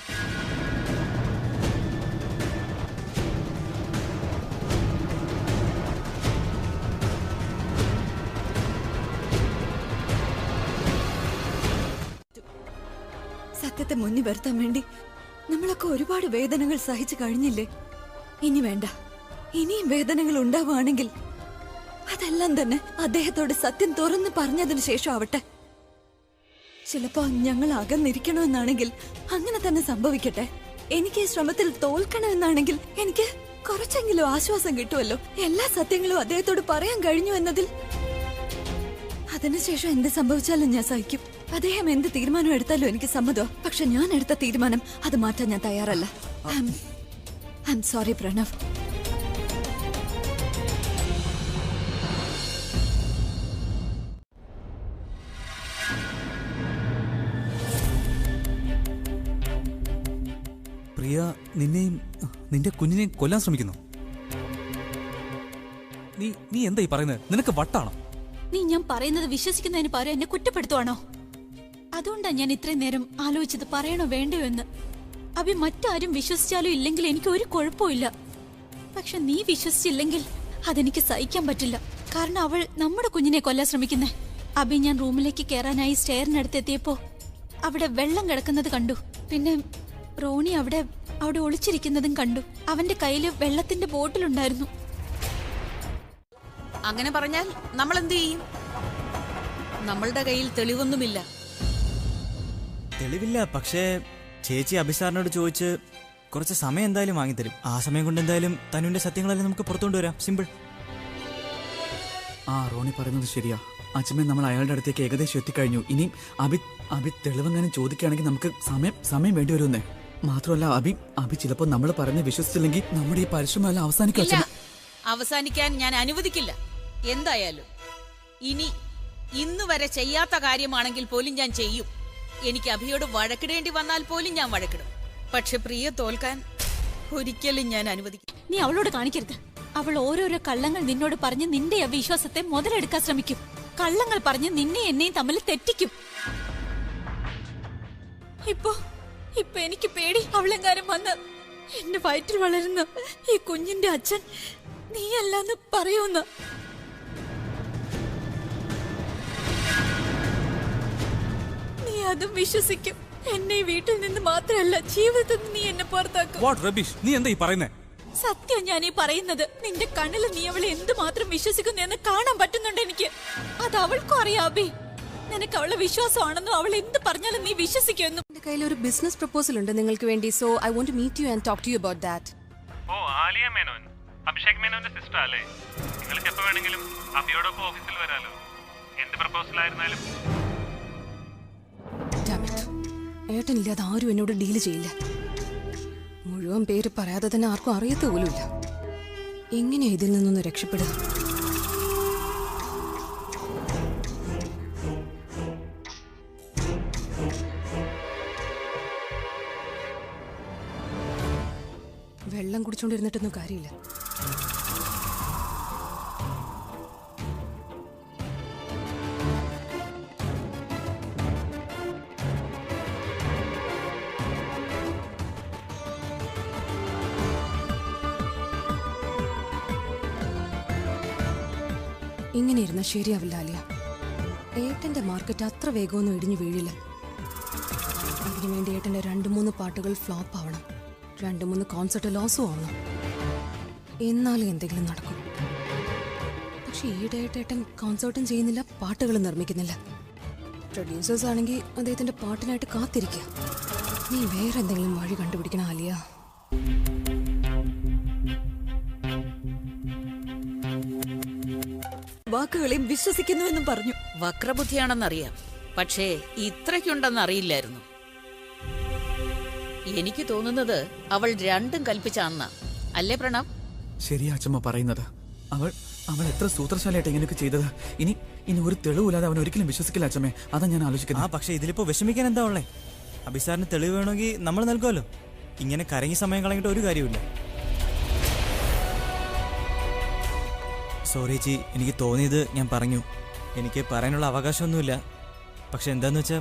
സത്യത്തെ മുന്നിൽ വരുത്താൻ വേണ്ടി നമ്മളൊക്കെ ഒരുപാട് വേദനകൾ സഹിച്ചു കഴിഞ്ഞില്ലേ? ഇനി വേണ്ട. ഇനിയും വേദനകൾ ഉണ്ടാവുകയാണെങ്കിൽ അതെല്ലാം തന്നെ അദ്ദേഹത്തോട് സത്യം തുറന്ന് പറഞ്ഞതിന് ശേഷം ആവട്ടെ. ചിലപ്പോ ഞങ്ങൾ അകന്നിരിക്കണമെന്നാണെങ്കിൽ അങ്ങനെ തന്നെ സംഭവിക്കട്ടെ. എനിക്ക് ശ്രമത്തിൽ തോൽക്കണമെന്നാണെങ്കിൽ എനിക്ക് കുറച്ചെങ്കിലും ആശ്വാസം കിട്ടുമല്ലോ. എല്ലാ സത്യങ്ങളും അദ്ദേഹത്തോട് പറയാൻ കഴിഞ്ഞു എന്നതിൽ. അതിനുശേഷം എന്ത് സംഭവിച്ചാലും ഞാൻ സഹിക്കും. അദ്ദേഹം എന്ത് തീരുമാനം എടുത്താലും എനിക്ക് സമ്മതോ. പക്ഷെ ഞാൻ എടുത്ത തീരുമാനം അത് മാറ്റാൻ ഞാൻ തയ്യാറല്ല. I am sorry Pranav. Priya നിന്നെയും നിന്റെ കുഞ്ഞിനെയും കൊല്ലാൻ ശ്രമിക്കുന്നു. നീ എന്താ ഈ പറയുന്നത്? നിനക്ക് വട്ടാണോ? നീ ഞാൻ പറയുന്നത് വിശ്വസിക്കുന്നതിന് പകരം എന്നെ കുറ്റപ്പെടുത്തുവാണോ? അതുകൊണ്ടാ ഞാൻ ഇത്രയും നേരം ആലോചിച്ചത് പറയണോ വേണ്ടയോ എന്ന്. അഭി മറ്റാരും വിശ്വസിച്ചാലും ഇല്ലെങ്കിൽ എനിക്ക് ഒരു കുഴപ്പമില്ല. പക്ഷെ നീ വിശ്വസിച്ചില്ലെങ്കിൽ അതെനിക്ക് സഹിക്കാൻ പറ്റില്ല. കാരണം അവൾ നമ്മുടെ കുഞ്ഞിനെ കൊല്ലാൻ ശ്രമിക്കുന്നേ. അഭി, ഞാൻ റൂമിലേക്ക് കയറാനായി സ്റ്റെയറിനടുത്തെത്തിയപ്പോ അവിടെ വെള്ളം കിടക്കുന്നത് കണ്ടു. പിന്നെ റോണി അവിടെ ഒളിച്ചിരിക്കുന്നതും കണ്ടു. അവന്റെ കയ്യില് വെള്ളത്തിന്റെ ബോട്ടിലുണ്ടായിരുന്നു. അങ്ങനെ പറഞ്ഞാൽ നമ്മൾ എന്ത് ചെയ്യും? നമ്മളുടെ കയ്യിൽ തെളിവൊന്നുമില്ല. തെളിവില്ല, പക്ഷേ ചേച്ചി അഭിസാറിനോട് ചോദിച്ച് കുറച്ച് സമയം എന്തായാലും വാങ്ങിത്തരും. ആ സമയം കൊണ്ട് എന്തായാലും തനുവിന്റെ സത്യങ്ങളെല്ലാം നമുക്ക് പുറത്തുകൊണ്ടുവരാം. സിമ്പിൾ. റോണി പറയുന്നത് ശരിയാ. അച്ഛമ്മ, നമ്മൾ അയാളുടെ അടുത്തേക്ക് ഏകദേശം എത്തിക്കഴിഞ്ഞു. ഇനിയും അഭി തെളിവെങ്ങാനും ചോദിക്കുകയാണെങ്കിൽ നമുക്ക് സമയം വേണ്ടി വരുമെന്നേ. മാത്രമല്ല അഭി ചിലപ്പോ നമ്മൾ പറഞ്ഞ് വിശ്വസിച്ചില്ലെങ്കിൽ നമ്മുടെ ഈ പരിശ്രമം എല്ലാം അവസാനിക്കില്ല. അവസാനിക്കാൻ ഞാൻ അനുവദിക്കില്ല. എന്തായാലും ഇന്ന് വരെ ചെയ്യാത്ത കാര്യമാണെങ്കിൽ പോലും ഞാൻ ചെയ്യും. എനിക്ക് അഭിയോട് വഴക്കിടേണ്ടി വന്നാൽ പോലും ഞാൻ വഴക്കിടും. പക്ഷെ പ്രിയ തോൽക്കാൻ ഒരിക്കലും ഞാൻ അനുവദിക്കും. നീ അവളോട് കാണിക്കരുത്. അവൾ ഓരോരോ കള്ളങ്ങൾ നിന്നോട് പറഞ്ഞ് നിന്റെ അവിശ്വാസത്തെ മുതലെടുക്കാൻ ശ്രമിക്കും. കള്ളങ്ങൾ പറഞ്ഞ് നിന്നെ എന്നെയും തമ്മിൽ തെറ്റിക്കും. ഇപ്പൊ എനിക്ക് പേടി. അവളെങ്ങാനും വന്ന് എന്റെ വയറ്റിൽ വളരുന്ന ഈ കുഞ്ഞിന്റെ അച്ഛൻ നീയല്ലാന്ന് പറയൂന്ന. നീ അതും വിശ്വസിക്കും. എന്നെ ഈ വീട്ടിൽ നിന്ന് മാത്രമല്ല, ജീവിതത്തിൽ നീ എന്നെ പുറത്താക്കും. നീ എന്താ ഈ പറയുന്നേ? സത്യം ഞാൻ ഈ പറയുന്നത്. നിന്റെ കണ്ണിൽ നീ അവളെ എന്തുമാത്രം വിശ്വസിക്കുന്നു എന്ന് കാണാൻ പറ്റുന്നുണ്ട് എനിക്ക്. അത് അവൾക്കും അറിയാം അബി. നിനക്ക് അവളെ വിശ്വാസമാണെന്നും അവൾ എന്ത് പറഞ്ഞാലും നീ വിശ്വസിക്കുമെന്നും. എന്റെ കയ്യിൽ ഒരു ബിസിനസ് പ്രപ്പോസൽ ഉണ്ട് നിങ്ങൾക്ക് വേണ്ടി. So I want to meet you and talk to you about that. Oh, Alia Menon, Abhishek മേനോന്റെ സിസ്റ്റർ അല്ലേ? നിങ്ങൾക്ക് എപ്പോ വേണമെങ്കിലും അബിയോടൊപ്പം ഓഫീസിൽ വരാലോ. എന്ത് പ്രപ്പോസൽ ആയിരുന്നാലും. ഏട്ടനില്ലാതെ ആരും എന്നോട് ഡീല് ചെയ്യില്ല. മുഴുവൻ പേര് പറയാതെ തന്നെ ആർക്കും അറിയത്ത പോലുമില്ല. എങ്ങനെയാ ഇതിൽ നിന്നൊന്ന് രക്ഷപ്പെടുക? വെള്ളം കുടിച്ചോണ്ടിരുന്നിട്ടൊന്നും കാര്യമില്ല. ഇങ്ങനെ ഇരുന്ന ശരിയാവില്ല ആലിയ. ഏട്ടന്റെ മാർക്കറ്റ് അത്ര വേഗമൊന്നും ഇടിഞ്ഞു വീഴില്ല. അതിനുവേണ്ടി ഏട്ടന്റെ 2-3 പാട്ടുകൾ ഫ്ലോപ്പ് ആവണം, 2-3 കോൺസെർട്ട് ലോസും ആവണം, എന്നാലും എന്തെങ്കിലും നടക്കും. പക്ഷെ ഈയിടെയായിട്ട് ഏട്ടൻ കോൺസെർട്ടും ചെയ്യുന്നില്ല, പാട്ടുകളും നിർമ്മിക്കുന്നില്ല. പ്രൊഡ്യൂസേഴ്സ് ആണെങ്കിൽ അദ്ദേഹത്തിന്റെ പാട്ടിനായിട്ട് കാത്തിരിക്കുക. നീ വേറെ എന്തെങ്കിലും വഴി കണ്ടുപിടിക്കണം ആലിയ. വാക്കുകളെയും വിശ്വസിക്കുന്നുവെന്നും പറഞ്ഞു. വക്രബുദ്ധിയാണെന്നറിയാം, പക്ഷേ ഇത്രയ്ക്കുണ്ടെന്ന് അറിയില്ലായിരുന്നു. എനിക്ക് തോന്നുന്നത് അവൾ രണ്ടും കൽപ്പിച്ചാന്ന, അല്ലേ പ്രണവ്? ശരിയാ അച്ഛമ്മ പറയുന്നത്. അവൾ എത്ര സൂത്രശാലിയായിട്ട് ഇങ്ങനെയൊക്കെ ചെയ്തത്. ഇനി ഒരു തെളിവില്ലാതെ അവൻ ഒരിക്കലും വിശ്വസിക്കില്ല അച്ഛമ്മേ. അതാ ഞാൻ ആലോചിക്കുന്നത്. പക്ഷെ ഇതിലിപ്പോ വിഷമിക്കാൻ എന്താ ഉള്ളേ? അഭിസാറിന് തെളിവ് വേണമെങ്കിൽ നമ്മൾ നൽകുമല്ലോ. ഇങ്ങനെ കരങ്ങി സമയം കളഞ്ഞിട്ട് ഒരു കാര്യമില്ല. സോറി ചേച്ചി, എനിക്ക് തോന്നിയത് ഞാൻ പറഞ്ഞു. എനിക്ക് പറയാനുള്ള അവകാശമൊന്നുമില്ല. പക്ഷെ എന്താന്ന് വെച്ചാ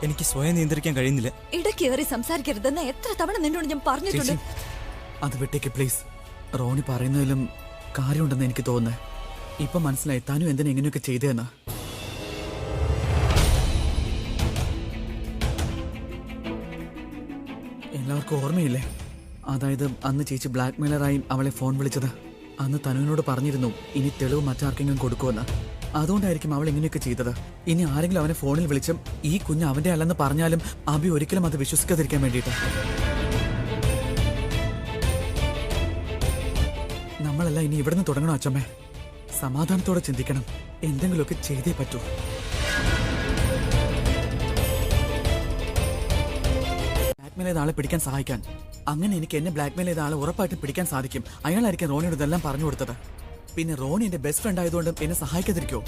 എനിക്ക് സ്വയം നിയന്ത്രിക്കാൻ കഴിയുന്നില്ല. ഇടക്കേറി സംസാരിക്കരുതെന്ന് എത്ര തവണ നിന്നോട് ഞാൻ പറഞ്ഞിട്ടുണ്ട്. അത് വിട്ടേക്ക് പ്ലീസ്. റോണി പറയുന്നതിലും കാര്യമുണ്ടെന്ന് എനിക്ക് തോന്നുന്നത്. ഇപ്പൊ മനസ്സിലായി താനും എന്തിനാ ഇങ്ങനെയൊക്കെ ചെയ്തതെന്ന്. എല്ലാവർക്കും ഓർമ്മയില്ലേ? അതായത് അന്ന് ചേച്ചി ബ്ലാക്ക് മെയിലറായി അവളെ ഫോൺ വിളിച്ചത്. അന്ന് തനുവിനോട് പറഞ്ഞിരുന്നു ഇനി തെളിവ് മറ്റാർക്കെങ്കിലും കൊടുക്കുമെന്ന്. അതുകൊണ്ടായിരിക്കും അവൾ ഇങ്ങനെയൊക്കെ ചെയ്തത്. ഇനി ആരെങ്കിലും അവനെ ഫോണിൽ വിളിച്ചും ഈ കുഞ്ഞ് അവന്റെ അല്ലെന്ന് പറഞ്ഞാലും അബി ഒരിക്കലും അത് വിശ്വസിക്കാതിരിക്കാൻ വേണ്ടിയിട്ട്. നമ്മളെല്ലാം ഇനി ഇവിടുന്ന് തുടങ്ങണം അച്ഛമ്മേ. സമാധാനത്തോടെ ചിന്തിക്കണം. എന്തെങ്കിലുമൊക്കെ ചെയ്തേ പറ്റൂ. ബ്ലാക്ക്മെയിൽ ചെയ്ത ആളെ പിടിക്കാൻ സഹായിക്കാൻ. അങ്ങനെ എനിക്ക് എന്നെ ബ്ലാക്ക്മെയിൽ ചെയ്ത ആളെ ഉറപ്പായിട്ടും പിടിക്കാൻ സാധിക്കും. അയാളായിരിക്കും റോണിയോട് ഇതെല്ലാം പറഞ്ഞു കൊടുത്തത്. പിന്നെ റോണി എന്റെ ബെസ്റ്റ് ഫ്രണ്ട് ആയതുകൊണ്ട് എന്നെ സഹായിക്കാതിരിക്കോ?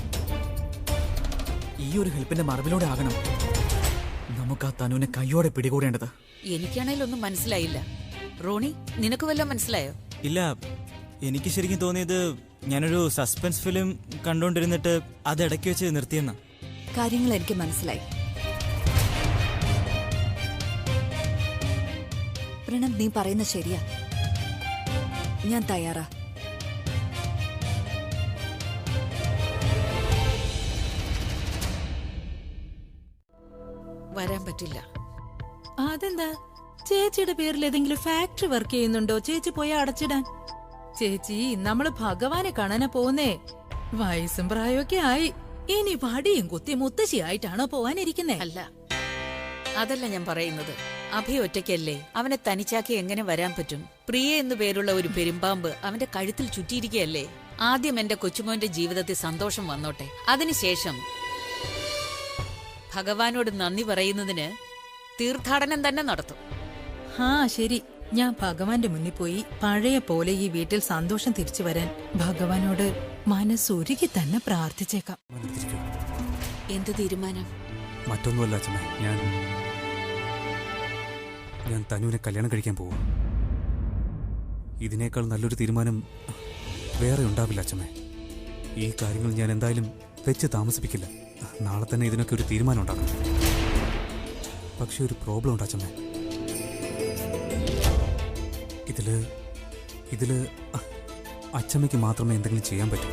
ഈ ഒരു ഹെൽപ്പിന്റെ മറവിലൂടെ ആകണം നമുക്ക് ആ തനുവിനെ കയ്യോടെ പിടികൂടേണ്ടത്. എനിക്കാണേലൊന്നും മനസ്സിലായില്ല. റോണി, നിനക്ക് വല്ലതും മനസ്സിലായോ? ഇല്ല, എനിക്ക് ശരിക്കും തോന്നിയത് ഞാനൊരു സസ്പെൻസ് ഫിലിം കണ്ടുകൊണ്ടിരുന്നിട്ട് അത് ഇടയ്ക്ക് വെച്ച് നിർത്തിയെന്ന. കാര്യങ്ങൾ എനിക്ക് മനസ്സിലായി. പ്രണവ്, നീ പറയുന്നത് ശരിയാ. ഞാൻ തയ്യാറാ. വരാൻ പറ്റില്ല. അതെന്താ? ചേച്ചിയുടെ പേരിൽ ഏതെങ്കിലും ഫാക്ടറി വർക്ക് ചെയ്യുന്നുണ്ടോ? ചേച്ചി പോയി അടച്ചിടാൻ. ചേച്ചി, നമ്മള് ഭഗവാനെ കാണാനാ പോകുന്നേ. വയസ്സും പ്രായമൊക്കെ ആയി. ഇനി വടിയും കുത്തി മുത്തശ്ശിയായിട്ടാണോ പോവാനിരിക്കുന്നേ? അല്ല, അതല്ല ഞാൻ പറയുന്നത്. അഭി ഒറ്റയ്ക്കല്ലേ, അവനെ തനിച്ചാക്കി എങ്ങനെ വരാൻ പറ്റും? പ്രിയ എന്നു പേരുള്ള ഒരു പെരുമ്പാമ്പ് അവന്റെ കഴുത്തിൽ ചുറ്റിയിരിക്കുകയല്ലേ. ആദ്യം എന്റെ കൊച്ചുമോന്റെ ജീവിതത്തിൽ സന്തോഷം വന്നോട്ടെ, അതിനുശേഷം ഭഗവാനോട് നന്ദി പറയുന്നതിന് തീർത്ഥാടനം തന്നെ നടത്തും. ആ ശരി, ഞാൻ ഭഗവാന്റെ മുന്നിൽ പോയി പഴയ പോലെ ഈ വീട്ടിൽ സന്തോഷം തിരിച്ചു വരാൻ ഭഗവാനോട് മനസ്സൊരുക്കി തന്നെ പ്രാർത്ഥിച്ചേക്കാം. എന്ത് തീരുമാനം? മറ്റൊന്നുമല്ല അച്ഛമ്മ, ഞാൻ തനുവിനെ കല്യാണം കഴിക്കാൻ പോവാ. ഇതിനേക്കാൾ നല്ലൊരു തീരുമാനം വേറെ ഉണ്ടാവില്ല അച്ഛമ്മ. ഈ കാര്യങ്ങൾ ഞാൻ എന്തായാലും വെച്ച് താമസിപ്പിക്കില്ല. നാളെ തന്നെ ഇതിനൊക്കെ ഒരു തീരുമാനം ഉണ്ടാക്കണം. പക്ഷെ ഒരു പ്രോബ്ലം ഉണ്ട് അച്ഛമ്മ. ഇതില് അച്ഛമ്മയ്ക്ക് മാത്രമേ എന്തെങ്കിലും ചെയ്യാൻ പറ്റൂ.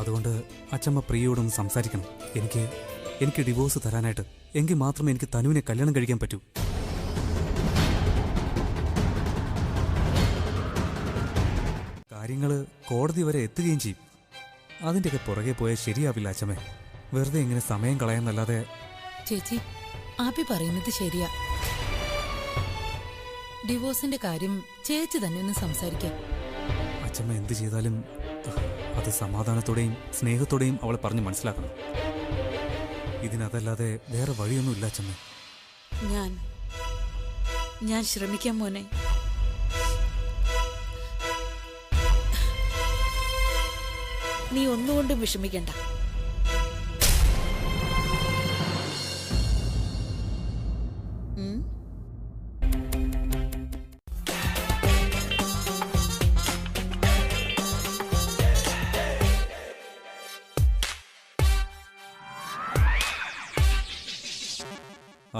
അതുകൊണ്ട് അച്ഛമ്മ പ്രിയയോടൊന്ന് സംസാരിക്കണം. എനിക്ക് ഡിവോഴ്സ് തരാനായിട്ട്. എങ്കിൽ മാത്രമേ എനിക്ക് തനുവിനെ കല്യാണം കഴിക്കാൻ പറ്റൂ. കാര്യങ്ങൾ കോടതി വരെ എത്തുകയും ചെയ്യും. അതിൻ്റെയൊക്കെ പുറകെ പോയാൽ ശരിയാവില്ല അച്ഛമ്മേ. വെറുതെ ഇങ്ങനെ സമയം കളയാന്നല്ലാതെ. ചേച്ചി, ആപി പറയുന്നത് ശരിയാ. ഡിവോഴ്സിന്റെ കാര്യം ചേച്ചി തന്നെ ഒന്ന് സംസാരിക്കാം. അച്ഛമ്മ എന്ത് ചെയ്താലും അത് സമാധാനത്തോടെയും സ്നേഹത്തോടെയും അവളെ പറഞ്ഞ് മനസ്സിലാക്കണം. ഇതിനതല്ലാതെ വേറെ വഴിയൊന്നുമില്ല അച്ഛമ്മ. ഞാൻ ശ്രമിക്കാം മോനെ. നീ ഒന്നുകൊണ്ടും വിഷമിക്കണ്ട.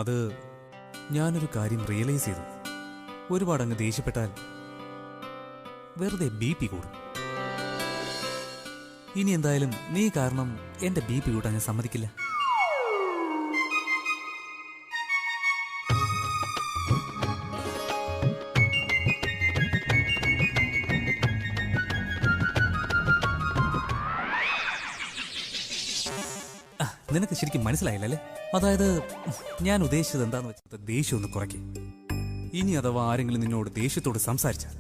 അത് ഞാനൊരു കാര്യം റിയലൈസ് ചെയ്തു. ഒരുപാട് അങ്ങ് ദേഷ്യപ്പെട്ടാൽ വെറുതെ BP കൂടും. ഇനി എന്തായാലും നീ കാരണം എന്റെ BP കൂട്ടാൻ ഞാൻ സമ്മതിക്കില്ല. നിനക്ക് ശരിക്കും മനസ്സിലായില്ലല്ലേ? അതായത് ഞാൻ ഉദ്ദേശിച്ചത് എന്താന്ന് വെച്ചാൽ ദേഷ്യം ഒന്ന് കുറയ്ക്കും. ഇനി അഥവാ ആരെങ്കിലും നിന്നോട് ദേഷ്യത്തോട് സംസാരിച്ചാൽ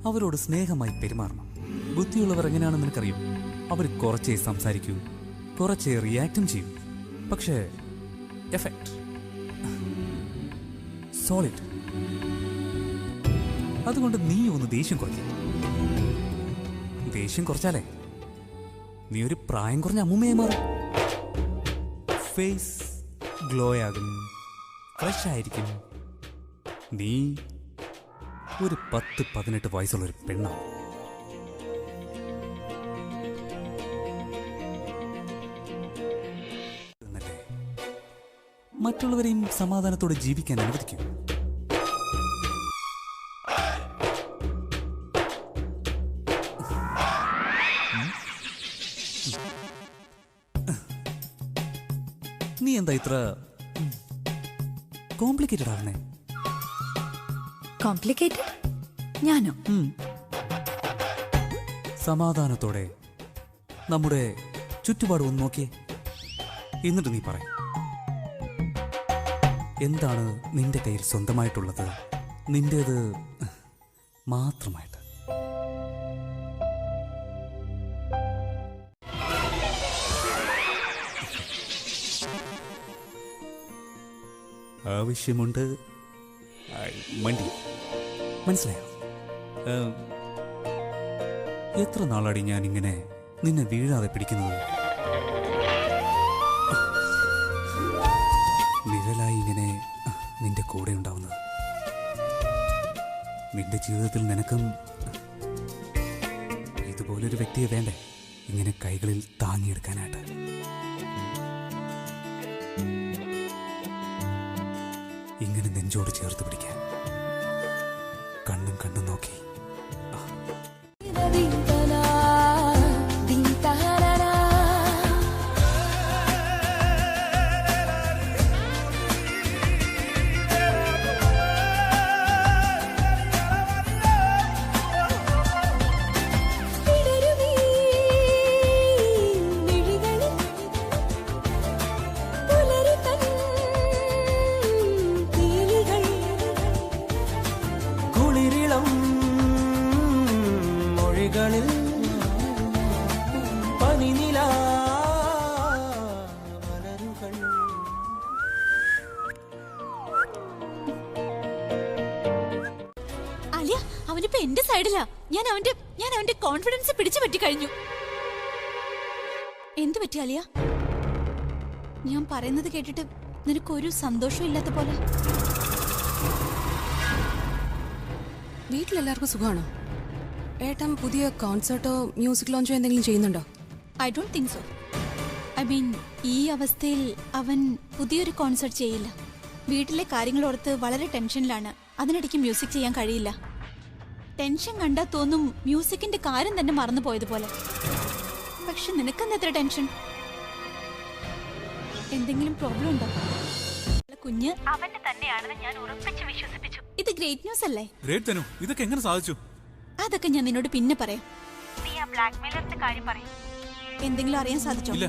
അവരോട് സ്നേഹമായി പെരുമാറണം. ബുദ്ധിയുള്ളവർ എങ്ങനെയാണെന്ന് നിനക്കറിയും. അവർ കുറച്ചേ സംസാരിക്കൂ, കുറച്ചേ റിയാക്റ്റും ചെയ്യൂ. പക്ഷേ എഫക്റ്റ് സോളിഡ്. അതുകൊണ്ട് നീ ഒന്ന് ദേഷ്യം കുറയ്ക്കും. ദേഷ്യം കുറച്ചാലേ നീ ഒരു പ്രായം കുറഞ്ഞ അമ്മൂമ്മയെ മാറും. ഫേസ് ഗ്ലോ ആകും, ഫ്രഷ് ആയിരിക്കും. നീ ഒരു 10-18 വയസ്സുള്ളൊരു പെണ്ണാവും. എന്നല്ലേ മറ്റുള്ളവരെയും സമാധാനത്തോടെ ജീവിക്കാൻ അനുവദിക്കും. നീ എന്താ ഇത്ര കോംപ്ലിക്കേറ്റഡ് ആവണേ? കോംപ്ലിക്കേറ്റഡ്? ഞാനോ? സമാധാനത്തോടെ നമ്മുടെ ചുറ്റുപാട് ഒന്ന് നോക്കിയേ. എന്നിട്ട് നീ പറ, എന്താണ് നിന്റെ കയ്യിൽ സ്വന്തമായിട്ടുള്ളത്, നിന്റേത് മാത്രമായിട്ട്? ആവശ്യമുണ്ട് മണ്ടി. മനസ്സിലായോ? എത്ര നാളാടി ഞാൻ ഇങ്ങനെ നിന്നെ വീഴാതെ പിടിക്കുന്നത്? നിഴലായി ഇങ്ങനെ നിന്റെ കൂടെ ഉണ്ടാവുന്നത്. നിന്റെ ജീവിതത്തിൽ നിനക്കും ഇതുപോലൊരു വ്യക്തിയെ വേണ്ടേ, ഇങ്ങനെ കൈകളിൽ താങ്ങിയെടുക്കാനായിട്ട്? ഇങ്ങനെ നെഞ്ചോട് ചേർത്ത് പിടിക്കാൻ, കണ്ണും കണ്ണും നോക്കി. അലിയ, അവനിപ്പോ എന്റെ സൈഡിലാ. ഞാൻ അവന്റെ കോൺഫിഡൻസ് പിടിച്ചു പറ്റി കഴിഞ്ഞു. എന്തു പറ്റി അലിയ? ഞാൻ പറയുന്നത് കേട്ടിട്ട് നിനക്കൊരു സന്തോഷവും ഇല്ലാത്ത പോലെ. വീട്ടിലെല്ലാവർക്കും സുഖമാണോ? ഏട്ടൻ പുതിയ കോൺസേർട്ടോ മ്യൂസിക് ലോഞ്ചോ എന്തെങ്കിലും ചെയ്യുന്നുണ്ടോ? I don't think so. I mean, ഈ അവസ്ഥയിൽ അവൻ പുതിയൊരു കോൺസേർട്ട് ചെയ്യില്ല. വീട്ടിലെ കാര്യങ്ങൾ ഓർത്ത് വളരെ ടെൻഷനിലാണ്. അതിനിടയ്ക്ക് മ്യൂസിക് ചെയ്യാൻ കഴിയില്ല. ടെൻഷൻ കണ്ടാൽ തോന്നും മ്യൂസിക്കിന്റെ കാര്യം തന്നെ മറന്നു പോയതുപോലെ. പക്ഷെ നിനക്കെന്താ എത്ര ടെൻഷൻ? എന്തെങ്കിലും പ്രോബ്ലം ഉണ്ടോ? കുഞ്ഞ് അവന്റെ തന്നെയാണെന്ന് ഞാൻ ഉറപ്പിച്ച് വിശ്വസിപ്പിച്ചു. ഇത് ഗ്രേറ്റ് ന്യൂസ് അല്ലേ? ഗ്രേറ്റ് തനു, ഇതൊക്കെ എങ്ങനെ സാധിച്ചു? അതൊക്കെ ഞാൻ നിന്നോട് പിന്നെ പറയാം. നീ ആ ബ്ലാക്ക്മെയിലറിന്റെ കാര്യം പറയും. എന്തെങ്കിലും അറിയാൻ സാധിച്ചോ? ഇല്ല,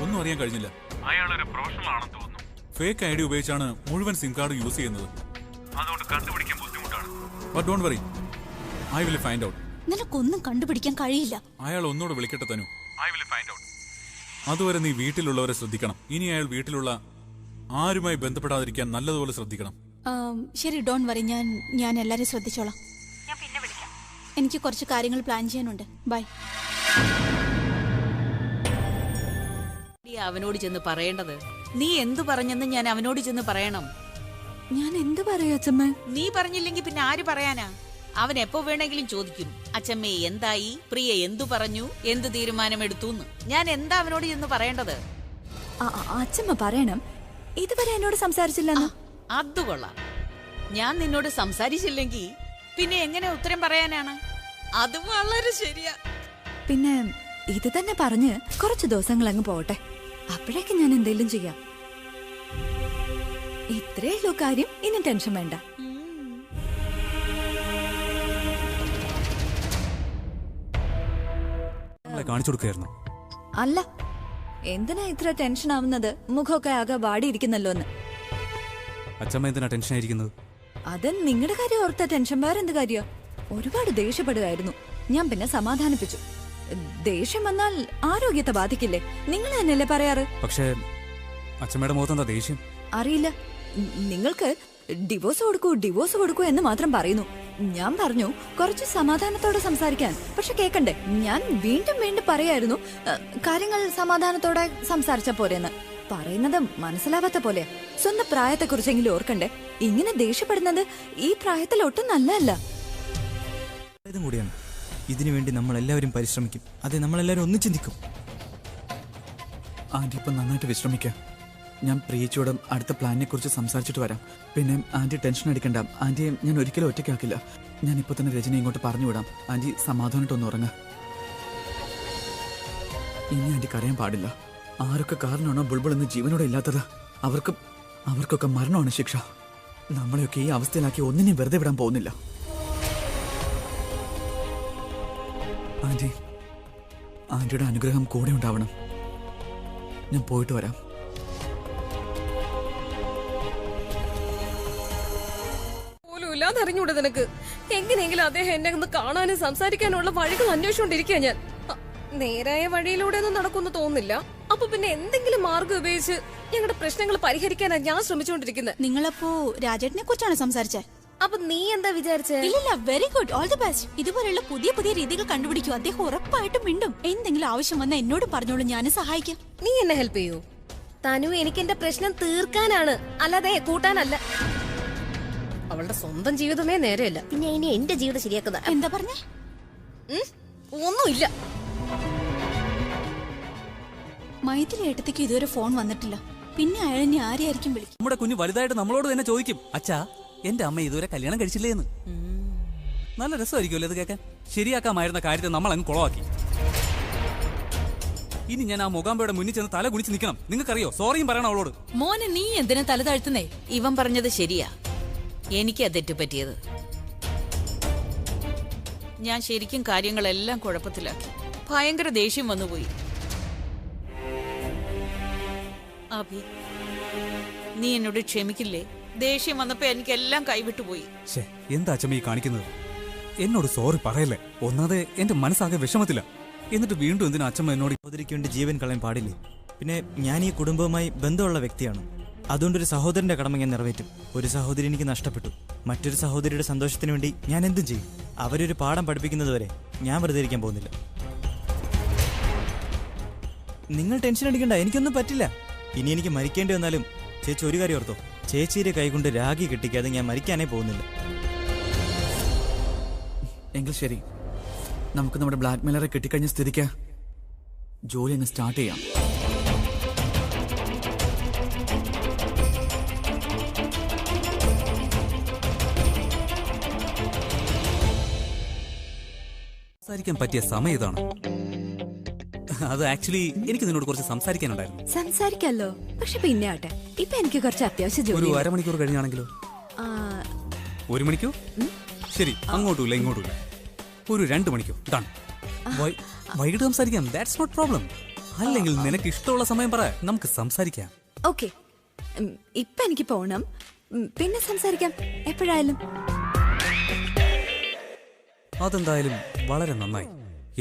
ഒന്നും അറിയാൻ കഴിഞ്ഞില്ല. അയാളൊരു പ്രൊഫഷണൽ ആണെന്ന് തോന്നുന്നു. ഫേക്ക് ഐഡി ഉപയോഗിച്ചാണ് മുഴുവൻ സിം കാർഡ് യൂസ് ചെയ്യുന്നത്. അതുകൊണ്ട് കണ്ടുപിടിക്കാൻ ബുദ്ധിമുട്ടാണ്. But don't worry, I will find out. നിനക്കൊന്നും കണ്ടുപിടിക്കാൻ കഴിയില്ല. അയാൾ ഒന്നുകൂടെ വിളിക്കട്ടെ Tanu. I will find out. അതുവരെ നീ വീട്ടിലുള്ളവരെ ശ്രദ്ധിക്കണം. ഇനി അയാൾ വീട്ടിലുള്ള ആരുമായി ബന്ധപ്പെടാതിരിക്കാൻ നല്ലതുപോലെ ശ്രദ്ധിക്കണം. ശരി, ഡോൺ വറി. ഞാൻ എല്ലാരെയും ശ്രദ്ധിച്ചോളാം. ഞാൻ പിന്നെ വിളിക്കാം. എനിക്ക് കുറച്ച് കാര്യങ്ങൾ പ്ലാൻ ചെയ്യാനുണ്ട്. ബൈ. അവനോട് ചെന്ന് പറയേണ്ടത് നീ എന്തു പറഞ്ഞെന്ന് ഞാൻ അവനോട് ചെന്ന് പറയണം. ഞാൻ എന്ത് പറയാ അച്ഛമ്മ? നീ പറഞ്ഞില്ലെങ്കിൽ പിന്നെ ആര് പറയാനാ? അവൻ എപ്പോ വേണമെങ്കിലും ചോദിക്കും, അച്ഛമ്മേ എന്തായി, പ്രിയ എന്തു പറഞ്ഞു, എന്ത് തീരുമാനമെടുത്തു. ഞാൻ എന്താ അവനോട് ചെന്ന് പറയേണ്ടത്? അച്ഛമ്മ പറയണം, ഇതുവരെ എന്നോട് സംസാരിച്ചില്ലെന്ന്. അത് കൊള്ളാം. ഞാൻ നിന്നോട് സംസാരിച്ചില്ലെങ്കിൽ പിന്നെ എങ്ങനെ ഉത്തരം പറയാനാണ്? അത് വളരെ ശരിയാ. പിന്നെ ഇത് തന്നെ പറഞ്ഞ് കുറച്ച് ദിവസങ്ങൾ അങ്ങ് പോട്ടെ, അപ്പോഴേക്ക് ഞാൻ എന്തെങ്കിലും ചെയ്യാം. ഇത്രേ ഉള്ളൂ കാര്യം, ഇനി ടെൻഷൻ വേണ്ട. കാണിച്ചു കൊടുക്കായിരുന്നു. അല്ല, എന്തിനാ ഇത്ര ടെൻഷൻ ആവുന്നത്? മുഖമൊക്കെ ആകെ വാടിയിരിക്കുന്നല്ലോ എന്ന്. അച്ഛമ്മ എന്തിനാ ടെൻഷൻ ആയിരിക്കുന്നത്? അത് നിങ്ങളുടെ കാര്യം ഓർത്ത ടെൻഷൻ, വേറെ എന്ത് കാര്യ? ഒരുപാട് ദേഷ്യപ്പെടുകയായിരുന്നു. ഞാൻ പിന്നെ സമാധാനിപ്പിച്ചു. ദേഷ്യം വന്നാൽ ആരോഗ്യത്തെ ബാധിക്കില്ലേ? നിങ്ങൾ തന്നെയല്ലേ പറയാറ്? പക്ഷേ അച്ഛമ്മയുടെ മുഖത്തെന്താ ദേഷ്യം? അറിയില്ല. നിങ്ങൾക്ക് ഡിവോഴ്സ് കൊടുക്കൂ എന്ന് മാത്രം പറയുന്നു. ഞാൻ പറഞ്ഞു കുറച്ച് സമാധാനത്തോടെ സംസാരിക്കാൻ. പക്ഷെ കേക്കണ്ടേ, ഞാൻ വീണ്ടും പറയായിരുന്നു കാര്യങ്ങൾ സമാധാനത്തോടെ സംസാരിച്ച പോരെന്ന്. പറയുന്നത് മനസ്സിലാവാത്ത പോലെയാ. സ്വന്തം പ്രായത്തെക്കുറിച്ചെങ്കിലും ഓർക്കണ്ടേ? ഇങ്ങനെ ദേഷ്യപ്പെടുന്നത് ഈ പ്രായത്തിൽ ഒട്ടും നല്ലതല്ല. ഇതും കൂടിയാണ്. ഇതിനു വേണ്ടി നമ്മൾ എല്ലാവരും പരിശ്രമിക്കും. അതെ, നമ്മളെല്ലാവരും ഒന്നിച്ച് നിൽക്കും. ആന്റി ഇപ്പം നന്നായിട്ട് വിശ്രമിക്കാം. ഞാൻ പ്രിയച്ചോട് അടുത്ത പ്ലാനിനെ കുറിച്ച് സംസാരിച്ചിട്ട് വരാം. പിന്നെ ആന്റി ടെൻഷൻ അടിക്കണ്ട. ആന്റിയെ ഞാൻ ഒരിക്കലും ഒറ്റയ്ക്കാക്കില്ല. ഞാൻ ഇപ്പൊ തന്നെ രജനി ഇങ്ങോട്ട് പറഞ്ഞു വിടാം. ആന്റി സമാധാനമായിട്ടൊന്ന് ഉറങ്ങ. ഇനി ആന്റി കരയാൻ പാടില്ല. ആരൊക്കെ കാരണമാണോ ബുൾബുൾ ഇന്ന് ജീവനോടെ ഇല്ലാത്തത്, അവർക്കൊക്കെ മരണമാണ് ശിക്ഷ. നമ്മളെയൊക്കെ ഈ അവസ്ഥയിലാക്കി ഒന്നിനെയും വെറുതെ വിടാൻ പോകുന്നില്ല. ആന്റിയുടെ അനുഗ്രഹം കൂടെ ഉണ്ടാവണം. ഞാൻ പോയിട്ട് വരാം. അറിഞ്ഞൂടെ നിനക്ക്? എങ്ങനെയെങ്കിലും അദ്ദേഹം എന്നെ ഒന്ന് കാണാനും സംസാരിക്കാനുള്ള വഴികൾ അന്വേഷിച്ചോണ്ടിരിക്കുക. ഞാൻ നേരായ വഴിയിലൂടെ ഒന്നും നടക്കുമെന്ന് തോന്നുന്നില്ല. അപ്പൊ പിന്നെ എന്തെങ്കിലും മാർഗം ഉപയോഗിച്ച് ഞങ്ങളുടെ പ്രശ്നങ്ങൾ പരിഹരിക്കാനാണ് ഞാൻ ശ്രമിച്ചുകൊണ്ടിരിക്കുന്നത്. നിങ്ങളപ്പോ രാജേട്ടനെ കുറിച്ചാണ് സംസാരിച്ചത്? അപ്പൊ നീ എന്താ വിചാരിച്ചേ? ഇല്ല, very good, all the best. ഇതുപോലുള്ള പുതിയ രീതികൾ കണ്ടുപിടിക്കൂ. അദ്ദേഹം ഉറപ്പായിട്ടും മിണ്ടും. എന്തെങ്കിലും ആവശ്യം വന്നാൽ എന്നോട് പറഞ്ഞോളൂ, ഞാൻ സഹായിക്കാം. നീ എന്നെ ഹെൽപ്പ് ചെയ്യൂ. തനു എനിക്ക് എന്റെ പ്രശ്നം തീർക്കാനാണ്, അല്ലാതെ കൂട്ടാനല്ല. അവളുടെ സ്വന്തം ജീവിതമേ നേരെയല്ല, പിന്നെ ഇനി എന്റെ ജീവിതം ശരിയാക്കുന്ന. എന്താ പറഞ്ഞേ? ഒന്നുമില്ല. മൈഥിലി ഏട്ടത്തേക്ക് ഇതുവരെ ഫോൺ വന്നിട്ടില്ല. പിന്നെ അയാൾ ഇനി ആരെയായിരിക്കും വിളിക്കും? നമ്മുടെ കുഞ്ഞ് വലുതായിട്ട് നമ്മളോട് തന്നെ ചോദിക്കും, അച്ഛാ എന്റെ അമ്മ ഇതുവരെ കല്യാണം കഴിച്ചില്ലേ എന്ന്. നല്ല രസമായിരിക്കുമല്ലോ ഇത് കേൾക്കാൻ. ശരിയാക്കാമായിരുന്ന കാര്യത്തെ നമ്മൾ അങ്ങ് കുളവാക്കി. ഇനി ഞാൻ ആ മുഖാമ്പയുടെ മുന്നിൽ ചെന്ന് തല കുനിച്ച് നിൽക്കണം. നിങ്ങൾക്കറിയോ, സോറിയും പറയണം അവളോട്. മോനെ, നീ എന്തിനാ തല താഴ്ത്തുന്നേ? ഇവൻ പറഞ്ഞത് ശരിയാ. എനിക്കാ തെറ്റുപറ്റിയത്. ഞാൻ ശരിക്കും കാര്യങ്ങളെല്ലാം കുഴപ്പത്തിലാക്കി. ഭയങ്കര ദേഷ്യം വന്നുപോയി. അഭി, നീ എന്നോട് ക്ഷമിക്കില്ലേ? ദേഷ്യം വന്നപ്പോ എനിക്കെല്ലാം കൈവിട്ടുപോയി. എന്താ അച്ഛമ്മ ഈ കാണിക്കുന്നത്? എന്നോട് സോറി പറയല്ലേ. ഒന്നാതെ എന്റെ മനസ്സാകെ വിഷമത്തില്ല. എന്നിട്ട് വീണ്ടും എന്തിനാ അച്ഛമ്മ എന്നോട്? സഹോദരിക്ക് വേണ്ടി ജീവൻ കളയാൻ പാടില്ലേ? പിന്നെ ഞാൻ ഈ കുടുംബവുമായി ബന്ധമുള്ള വ്യക്തിയാണ്. അതുകൊണ്ടൊരു സഹോദരന്റെ കടമ ഞാൻ നിറവേറ്റും. ഒരു സഹോദരി എനിക്ക് നഷ്ടപ്പെട്ടു. മറ്റൊരു സഹോദരിയുടെ സന്തോഷത്തിന് വേണ്ടി ഞാൻ എന്തും ചെയ്യും. അവരൊരു പാഠം പഠിപ്പിക്കുന്നതുവരെ ഞാൻ വെറുതെ ഇരിക്കാൻ പോകുന്നില്ല. നിങ്ങൾ ടെൻഷൻ അടിക്കണ്ട, എനിക്കൊന്നും പറ്റില്ല. ഇനി എനിക്ക് മരിക്കേണ്ടി വന്നാലും ചേച്ചി ഒരു കാര്യം ഓർത്തോ, ചേച്ചിയുടെ കൈകൊണ്ട് രാഗി കിട്ടിക്കാതെ ഞാൻ മരിക്കാനേ പോകുന്നില്ല. എങ്കിൽ ശരി, നമുക്ക് നമ്മുടെ ബ്ലാക്ക് മെയിലറെ കിട്ടിക്കഴിഞ്ഞ സ്ഥിതിക്ക് ജോലി അങ്ങ് സ്റ്റാർട്ട് ചെയ്യാം. സംസാരിക്കാൻ പറ്റിയ സമയം ഇതാണ്. അത് ആക്ച്വലി എനിക്ക് നിന്നോട് കുറച്ച് സംസാരിക്കാനുണ്ടായിരുന്നു. സംസാരിക്കല്ലോ, പക്ഷെ പിന്നെ ആട്ടെ. ഇപ്പൊ എനിക്ക് കുറച്ച് അത്യാവശ്യ ഒരു ജോലി. അരമണിക്കൂർ കഴിഞ്ഞാണെങ്കിലോ? 1 മണിക്കൂർ? ശരി, അങ്ങോട്ടുമില്ല ഇങ്ങോട്ടുമില്ല. ഒരു 2 മണിക്കൂർ. വൈകിട്ട് സംസാരിക്കാം. That's not problem. അല്ലെങ്കിൽ നിനക്ക് ഇഷ്ടമുള്ള സമയം പറ, നമുക്ക് സംസാരിക്കാം. ഓക്കെ, ഇപ്പൊ എനിക്ക് പോണം. പിന്നെ സംസാരിക്കാം എപ്പോഴായാലും. അതെന്തായാലും വളരെ നന്നായി.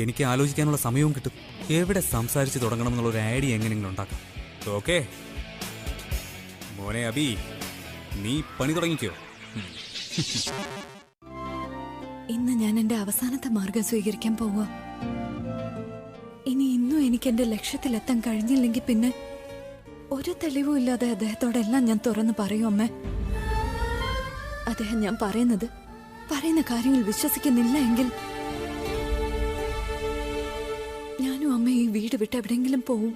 എനിക്ക് ആലോചിക്കാനുള്ള സമയവും കിട്ടും. എവിടെ സംസാരിച്ച് തുടങ്ങണം എന്നുള്ള ഒരു ഐഡിയ എങ്ങനെയെങ്കിലും ഉണ്ടാക്കാം. ഓക്കെ മോനെ അബി, നീ പണി തുടങ്ങിക്കോ. ഇന്ന് ഞാൻ എന്റെ അവസാനത്തെ മാർഗം സ്വീകരിക്കാൻ പോവാ. ഇനി ഇന്നും എനിക്ക് എന്റെ ലക്ഷ്യത്തിലെത്താൻ കഴിഞ്ഞില്ലെങ്കിൽ പിന്നെ ഒരു തെളിവും ഇല്ലാതെ അദ്ദേഹത്തോടെല്ലാം ഞാൻ തുറന്നു പറയും. അമ്മേ, അദ്ദേഹം ഞാൻ പറയുന്ന കാര്യങ്ങൾ വിശ്വസിക്കുന്നില്ല എങ്കിൽ ഞാനും അമ്മ ഈ വീട് വിട്ട് എവിടെയെങ്കിലും പോവും.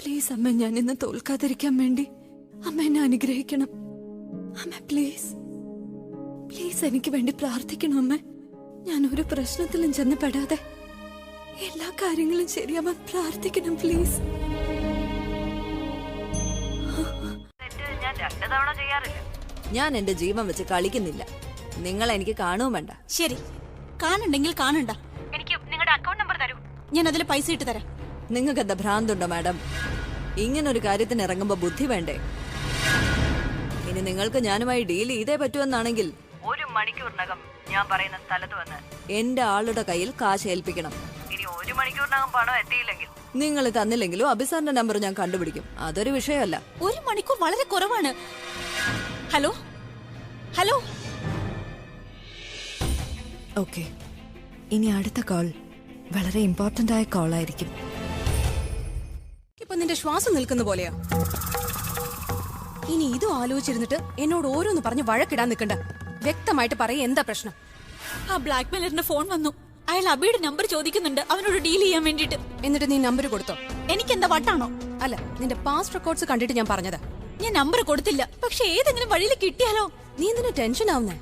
പ്ലീസ് അമ്മ, ഞാൻ ഇന്ന് തോൽക്കാതിരിക്കാൻ വേണ്ടി അമ്മ എന്നെ അനുഗ്രഹിക്കണം. അമ്മ പ്ലീസ് പ്ലീസ് എനിക്ക് വേണ്ടി പ്രാർത്ഥിക്കണം അമ്മ. ഞാൻ ഒരു പ്രശ്നത്തിലും ചെന്ന് പെടാതെ എല്ലാ കാര്യങ്ങളും ശരിയാവാൻ പ്രാർത്ഥിക്കണം പ്ലീസ്. ഞാൻ 2 തവണ ചെയ്യാറില്ല. ഞാൻ എന്റെ ജീവൻ വെച്ച് കളിക്കുന്നില്ല. നിങ്ങൾ എനിക്ക് കാണുകയും വേണ്ട. ശരി, കാണുണ്ടെങ്കിൽ കാണണ്ട. എനിക്ക് നിങ്ങളുടെ അക്കൗണ്ട് നമ്പർ തരൂ. ഞാൻ അതിൽ പൈസ ഇട്ട് തരാം. നിങ്ങൾക്ക് എന്താ ഭ്രാന്തുണ്ടോ മാഡം? ഇങ്ങനൊരു കാര്യത്തിന് ഇറങ്ങുമ്പോ ബുദ്ധി വേണ്ടേ? ഇനി നിങ്ങൾക്ക് ഞാനുമായി ഡീൽ ചെയ്തേ പറ്റുമെന്നാണെങ്കിൽ 1 മണിക്കൂറിനകം ഞാൻ പറയുന്ന സ്ഥലത്ത് വന്ന് എന്റെ ആളുടെ കയ്യിൽ കാശ് ഏൽപ്പിക്കണം. ഇനി 1 മണിക്കൂറിനകം പണം എത്തിയില്ലെങ്കിൽ നിങ്ങൾ തന്നില്ലെങ്കിലും അഭിസാറിന്റെ നമ്പർ ഞാൻ കണ്ടുപിടിക്കും. അതൊരു വിഷയമല്ല. 1 മണിക്കൂർ വളരെ കുറവാണ്. Hello hello. ഓക്കെ, ഇനി അടുത്ത കോൾ വളരെ ഇമ്പോർട്ടന്റ് ആയ കോൾ ആയിരിക്കും. ഇപ്പൊ നിന്റെ ശ്വാസം നിൽക്കുന്ന പോലെയാ. ഇനി ഇതും ആലോചിച്ചിരുന്നിട്ട് എന്നോട് ഓരോന്ന് പറഞ്ഞ് വഴക്കിടാൻ നിൽക്കണ്ട. വ്യക്തമായിട്ട് പറയും എന്താ പ്രശ്നം. ആ ബ്ലാക്ക് മെയിലറിന്റെ ഫോൺ വന്നു. അയാൾ അബിയുടെ നമ്പർ ചോദിക്കുന്നുണ്ട് അവനോട് ഡീൽ ചെയ്യാൻ വേണ്ടിട്ട്. എന്നിട്ട് നീ നമ്പർ കൊടുത്തോ? എനിക്കെന്താ വട്ടാണോ? അല്ല, നിന്റെ പാസ്റ്റ് റെക്കോർഡ്സ് കണ്ടിട്ട് ഞാൻ പറഞ്ഞതാ. ഞാൻ നമ്പർ കൊടുത്തില്ല. പക്ഷെ ഏതെങ്കിലും വഴിയിൽ കിട്ടിയാലോ? നീ എന്തിനാ ടെൻഷൻ ആവുന്നേ?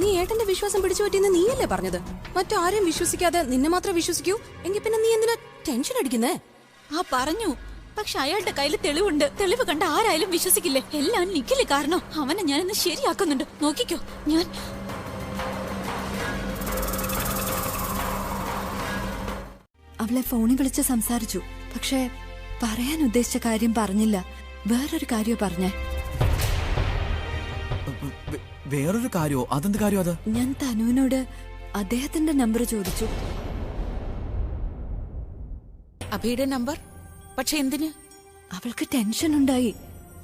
നീ ഏട്ടന്റെ വിശ്വാസം പിടിച്ചു പറ്റിയെന്ന് നീയല്ലേ പറഞ്ഞത്? മറ്റാരെയും വിശ്വസിക്കാതെ നിന്നെ മാത്രം വിശ്വസിക്കൂ. എങ്കിൽ പിന്നെ നീ എന്തിനാ ടെൻഷൻ അടിക്കുന്നേ? ആ പറഞ്ഞു. പക്ഷെ അയാളുടെ കയ്യിൽ തെളിവുണ്ട്. തെളിവ് കണ്ട ആരായാലും വിശ്വസിക്കില്ലേ? എല്ലാം നിക്കില്ലേ കാരണം. അവനെ ഞാൻ ഇന്ന് ശരിയാക്കുന്നുണ്ട്. നോക്കിക്കോ. ഞാൻ അവളെ ഫോണിൽ വിളിച്ച് സംസാരിച്ചു. പക്ഷെ പറയാൻ ഉദ്ദേശിച്ച കാര്യം പറഞ്ഞില്ല. വേറൊരു കാര്യമോ പറഞ്ഞേ. വേറൊരു കാര്യോ? അതെന്ത് കാര്യോ അത്? ഞാൻ തനുവിനോട് അദ്ദേഹത്തിന്റെ നമ്പർ ചോദിച്ചു. അഭിയുടെ നമ്പർ? പക്ഷെ എന്തിന്? അവൾക്ക് ടെൻഷൻ ഉണ്ടായി.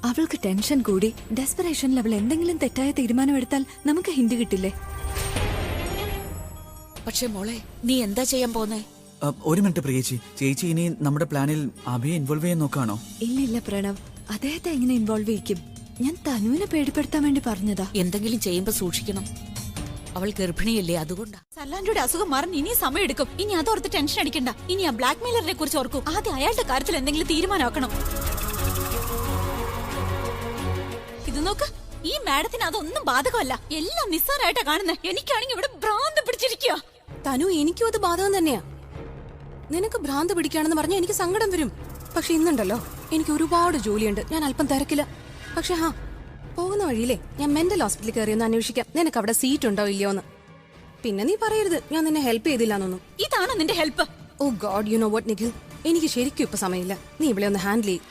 അവൾക്ക് ടെൻഷൻ കൂടി. ഡെസ്പറേഷനിൽ അവൾ എന്തെങ്കിലും തെറ്റായ തീരുമാനമെടുത്താൽ നമുക്ക് ഹിന്റ് കിട്ടില്ലേ? പക്ഷെ മോളെ, നീ എന്താ ചെയ്യാൻ പോന്നേ? ഒരു മിനിറ്റ് പ്രിയേച്ചി. ചേച്ചി ഇനി നമ്മുടെ പ്ലാനിൽ അഭിയെ ഇൻവോൾവ് ചെയ്യാൻ നോക്കാണോ? ഇല്ലില്ല പ്രണവ്, അദ്ദേഹത്തെ എങ്ങനെ ഇൻവോൾവ് ചെയ്യിക്കും? ഞാൻ തനുവിനെ പേടിപ്പെടുത്താൻ വേണ്ടി പറഞ്ഞതാ. എന്തെങ്കിലും ചെയ്യുമ്പോ സൂക്ഷിക്കണം. അവൾ ഗർഭിണിയല്ലേ, അതുകൊണ്ടാ. സല്ലാൻഡയുടെ അസുഖം മാറാൻ ഇനി സമയം എടുക്കും. ഇനി അതോർത്ത് ടെൻഷൻ അടിക്കണ്ട. ഇനി ആ ബ്ലാക്ക് മെയിലറിനെ കുറിച്ച് ഓർക്കും. ആദ്യം അയാളുടെ കാര്യത്തിൽ എന്തെങ്കിലും തീരുമാനമാക്കണം. ഇത് നോക്ക്, ഈ മാഡത്തിന് അതൊന്നും ബാധകമല്ല. എല്ലാം നിസ്സാരമായിട്ടാ കാണുന്നത്. എനിക്കാണെങ്കിൽ ഇവിടെ ഭ്രാന്ത് പിടിച്ചിരിക്കുക. തനു, എനിക്കും അത് ബാധകം തന്നെയാ. നിനക്ക് ഭ്രാന്ത് പിടിക്കുകയാണെന്ന് പറഞ്ഞാൽ എനിക്ക് സങ്കടം വരും. പക്ഷെ ഇന്നുണ്ടല്ലോ, എനിക്ക് ഒരുപാട് ജോലിയുണ്ട്. ഞാൻ അല്പം തിരക്കില്ല. പക്ഷെ പോകുന്ന വഴിയില്ലേ ഞാൻ മെന്റൽ ഹോസ്പിറ്റലിൽ കയറിയൊന്ന് അന്വേഷിക്കാം നിനക്ക് അവിടെ സീറ്റ് ഉണ്ടോ ഇല്ലയോ എന്ന്. പിന്നെ നീ പറയരുത് ഞാൻ നിന്നെ ഹെൽപ്പ് ചെയ്തില്ലാന്നൊന്നും. ഇതാണോ നിന്റെ help? Oh god, you know what Nikhil, എനിക്ക് ശരിക്കും ഇപ്പൊ സമയമില്ല. നീ ഇവിടെ ഒന്ന് ഹാൻഡിൽ ചെയ്യും.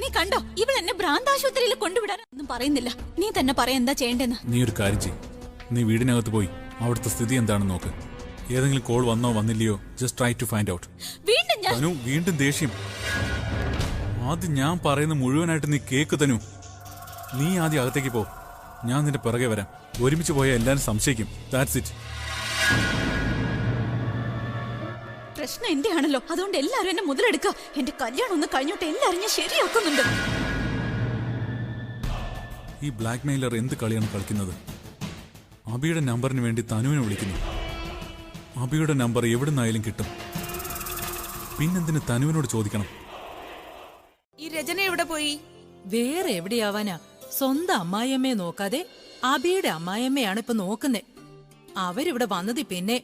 നീ കണ്ടോ, ഇവൾ എന്നെ ഭ്രാന്താശുപത്രിയിൽ കൊണ്ടുവിടാൻ ഒന്നും പറയുന്നില്ല. നീ തന്നെ പറ എന്താ ചെയ്യേണ്ടെന്ന്. നീ ഒരു കാര്യം ചെയ്യ്. നീ വീടിനകത്ത് പോയി അവിടുത്തെ സ്ഥിതി എന്താണെന്ന് നോക്ക്. ഏതെങ്കിലും കോൾ വന്നോ വന്നില്ലയോ just try to find out. വീണ്ടും ദേഷ്യം. ആദ്യം ഞാൻ പറയുന്ന മുഴുവനായിട്ട് നീ കേക്ക് തനു. നീ ആദ്യം അകത്തേക്ക് പോ. ഞാൻ നിന്റെ പിറകെ വരാം. ഒരുമിച്ച് പോയാൽ എല്ലാരും സംശയിക്കും. That's it. പ്രശ്നം എന്റെ ആണല്ലോ, അതുകൊണ്ട് എല്ലാരും എന്നെ മുതലെടുക്കുക. എന്റെ കല്യാണം ഒന്ന് കഴിഞ്ഞോട്ട് എല്ലാരും ഞാൻ ശരിയാക്കുന്നുണ്ട്. ഈ ബ്ലാക്ക് മെയിലർ എന്ത് കളിയാണ് കളിക്കുന്നത്? അബിയുടെ നമ്പറിന് വേണ്ടി തനുവിനെ വിളിക്കുന്നു. അബിയുടെ നമ്പർ എവിടുന്നായാലും കിട്ടും. പിന്നെന്തിന് തനുവിനോട് ചോദിക്കണം? ഈ രചന എവിടെ പോയി? വേറെ എവിടെയാവാനാ? സ്വന്തം അമ്മായിയമ്മയെ നോക്കാതെ അബിയുടെ അമ്മായിയമ്മയാണ് ഇപ്പൊ നോക്കുന്നേ. അവരിവിടെ വന്നത് പിന്നെ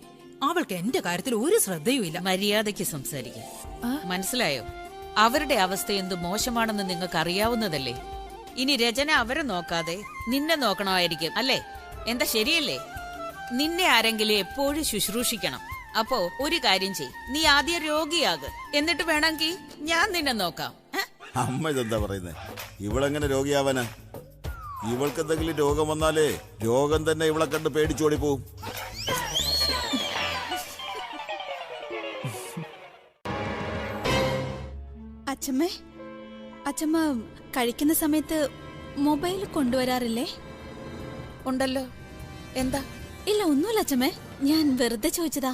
അവൾക്ക് എന്റെ കാര്യത്തിൽ ഒരു ശ്രദ്ധയും ഇല്ല. മര്യാദയ്ക്ക് സംസാരിക്കും. മനസ്സിലായോ? അവരുടെ അവസ്ഥ എന്ത് മോശമാണെന്ന് നിങ്ങൾക്ക് അറിയാവുന്നതല്ലേ. ഇനി രചന അവരെ നോക്കാതെ നിന്നെ നോക്കണമായിരിക്കും അല്ലേ? എന്താ ശരിയല്ലേ? നിന്നെ ആരെങ്കിലും എപ്പോഴും ശുശ്രൂഷിക്കണം. അപ്പോ ഒരു കാര്യം ചെയ്, നീ ആദ്യം രോഗിയാക്. എന്നിട്ട് വേണമെങ്കിൽ ഞാൻ നിന്നെ നോക്കാം. അമ്മ ഇതെന്താ പറയുന്നേ? ഇവളെങ്ങനെ രോഗിയാവാനാ? ഇവൾക്ക് എന്തെങ്കിലും രോഗം വന്നാലേ രോഗം തന്നെ ഇവളെ കണ്ട് പേടിച്ചോടി പോവും. അച്ഛമ്മേ, അച്ഛമ്മ കഴിക്കുന്ന സമയത്ത് മൊബൈൽ കൊണ്ടുവരാറില്ലേ? ഉണ്ടല്ലോ. എന്താ? ഇല്ല, ഒന്നുമില്ല അച്ഛമ്മേ, ഞാൻ വെറുതെ ചോദിച്ചതാ.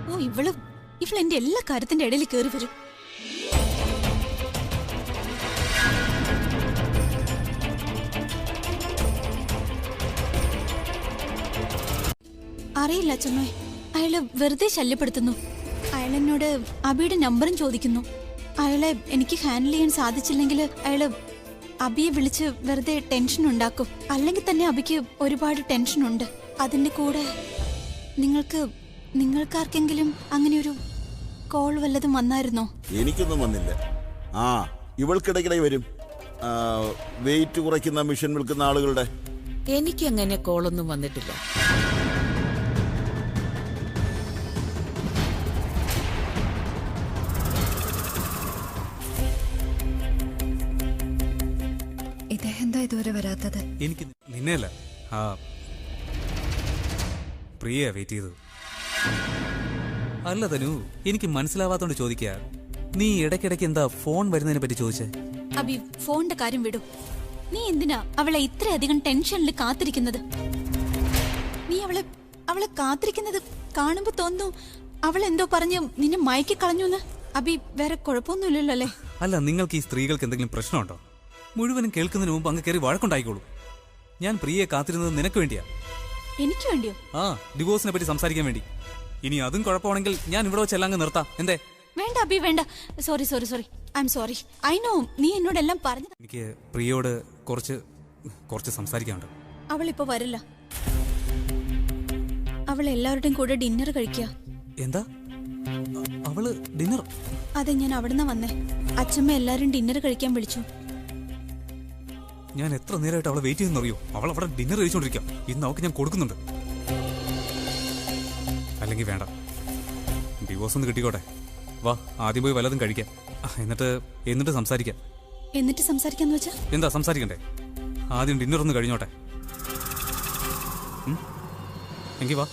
ഓ, ഇവള് എന്റെ എല്ലാ കാര്യത്തിന്റെ ഇടയിൽ കയറി വരും. അറിയില്ല അച്ഛമ്മേ, അയാള് വെറുതെ ശല്യപ്പെടുത്തുന്നു. അയാൾ എന്നോട് അബിയുടെ നമ്പറും ചോദിക്കുന്നു. അയാളെ എനിക്ക് ഹാൻഡിൽ ചെയ്യാൻ സാധിച്ചില്ലെങ്കിൽ അയാള് അബിയെ വിളിച്ച് വെറുതെ ടെൻഷൻ ഉണ്ടാക്കും. അല്ലെങ്കിൽ തന്നെ അബിക്ക് ഒരുപാട് ടെൻഷൻ ഉണ്ട്. അതിന്റെ കൂടെ നിങ്ങൾക്കാർക്കെങ്കിലും അങ്ങനെ ഒരു കോൾ വല്ലതും വന്നായിരുന്നോ? എനിക്കൊന്നും വന്നില്ല. ആ, ഇവൾക്കിടയ്ക്കിടെ വരും. വെയിറ്റ് കുറയ്ക്കുന്ന മിഷൻ വിൽക്കുന്ന ആളുകളുടെ. എനിക്ക് അങ്ങനെ കോളൊന്നും വന്നിട്ടില്ല. ഇദ്ദേഹം ഇതുവരെ വരാത്തത്? എനിക്ക് നിന്നെയല്ല, ആ പ്രിയ വെയിറ്റ് ചെയ്തു. അല്ല തനു, എനിക്ക് മനസ്സിലാവാത്തോണ്ട് ചോദിക്കുക, നീ ഇടയ്ക്കിടയ്ക്ക് എന്താ ഫോൺ വരുന്നതിനെ പറ്റി ചോദിച്ചേ? അബി, ഫോണിന്റെ കാര്യം വിടൂ. നീ എന്തിനാ അവളെ ഇത്രയധികം ടെൻഷനിൽ കാത്തിരിക്കുന്നത്? നീ അവളെ കാത്തിരിക്കുന്നത് കാണുമ്പോ തോന്നുന്നു അവളെന്തോ പറഞ്ഞ് നിന്നെ മയക്കി കളഞ്ഞു. അബി, വേറെ കുഴപ്പമൊന്നുമില്ലല്ലോ അല്ലേ? അല്ല, നിങ്ങൾക്ക് ഈ സ്ത്രീകൾക്ക് എന്തെങ്കിലും പ്രശ്നമുണ്ടോ? മുഴുവനും കേൾക്കുന്നതിന് മുമ്പ് അങ്ങ് കയറി വഴക്കുണ്ടായിക്കോളൂ. ഞാൻ പ്രിയയെ കാത്തിരുന്നത് നിനക്ക് വേണ്ടിയാ. എനിക്ക് വേണ്ടിയോ? ആ, ഡിവോഴ്സിനെ പറ്റി സംസാരിക്കാൻ വേണ്ടി. ഇനി അതും കുഴപ്പമാണെങ്കിൽ ഞാൻ ഇവിടെ വെച്ചെല്ലാം അങ്ങ് നിർത്താം. എന്തേ? വേണ്ട അബി, വേണ്ട. Sorry I am sorry. I know നീ എന്നോടെല്ലാം പറഞ്ഞു. എനിക്ക് പ്രിയയോട് കുറച്ച് സംസാരിക്കാനുണ്ട്. അവളിപ്പോ വരില്ല. അവൾ എല്ലാവരുടെയും കൂടെ ഡിന്നർ കഴിക്കുക. എന്താ? അവള് ഡിന്നർ? അതെ, ഞാൻ അവിടുന്ന് വന്നേ. അച്ഛമ്മ എല്ലാരും ഡിന്നർ കഴിക്കാൻ വിളിച്ചു. ഞാൻ എത്ര നേരമായിട്ട് അവളെ വെയിറ്റ് ചെയ്യുന്നറിയോ? അവൾ അവിടെ ഡിന്നർ കഴിച്ചോണ്ടിരിക്കാം. ഇന്ന് അവൾക്ക് ഞാൻ കൊടുക്കുന്നുണ്ട്. അല്ലെങ്കിൽ വേണ്ട, ഡിവോഴ്സ് ഒന്ന് കിട്ടിക്കോട്ടെ. വാ, ആദ്യം പോയി വല്ലതും കഴിക്കാം, എന്നിട്ട് സംസാരിക്കാം. എന്നിട്ട് സംസാരിക്കാന്ന് വെച്ചാ എന്താ സംസാരിക്കണ്ടേ? ആദ്യം ഡിന്നർ ഒന്ന് കഴിഞ്ഞോട്ടെ. എങ്കി വാ.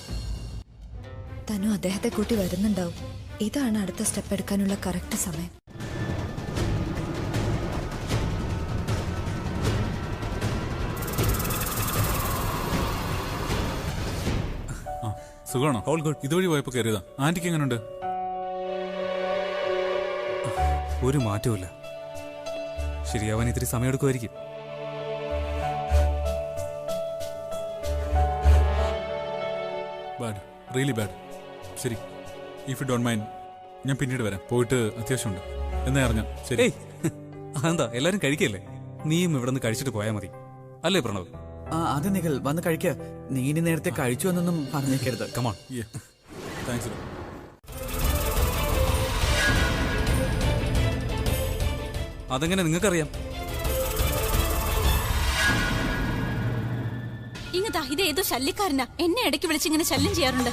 തനു അദ്ദേഹത്തെ കൂട്ടി വരുന്നുണ്ടാവും. ഇതാണ് അടുത്ത സ്റ്റെപ്പ് എടുക്കാനുള്ള കറക്റ്റ് സമയം. സുഖമാണോ? All good. ഇതുവഴി പോയപ്പോ കയറിയതാ. ആന്റിക്ക് എങ്ങനെയുണ്ട്? ഒരു മാറ്റവുമില്ല. ശരിയാവാൻ ഇത്തിരി സമയം എടുക്കുമായിരിക്കും. Bad, really bad. ശരി, ഇഫ് യു ഡോണ്ട് മൈൻഡ് ഞാൻ പിന്നീട് വരാം. പോയിട്ട് അത്യാവശ്യമുണ്ട്. എന്നാ അറിഞ്ഞ ശരി. എന്താ എല്ലാരും കഴിക്കല്ലേ? നീയും ഇവിടെ നിന്ന് കഴിച്ചിട്ട് പോയാൽ മതി, അല്ലേ പ്രണവ്? അതെ നിഖിൽ, വന്ന് കഴിക്കുക. നീ ഇനി നേരത്തെ കഴിച്ചു എന്നൊന്നും പറഞ്ഞേക്കരുത്. കമോൺ. താങ്ക്സ്. അതെങ്ങനെ നിങ്ങൾക്കറിയാം? ഇങ്ങതാ, ഇത് ഏതോ ശല്യക്കാരനാ. എന്നെ ഇടയ്ക്ക് വിളിച്ച് ഇങ്ങനെ ശല്യം ചെയ്യാറുണ്ട്.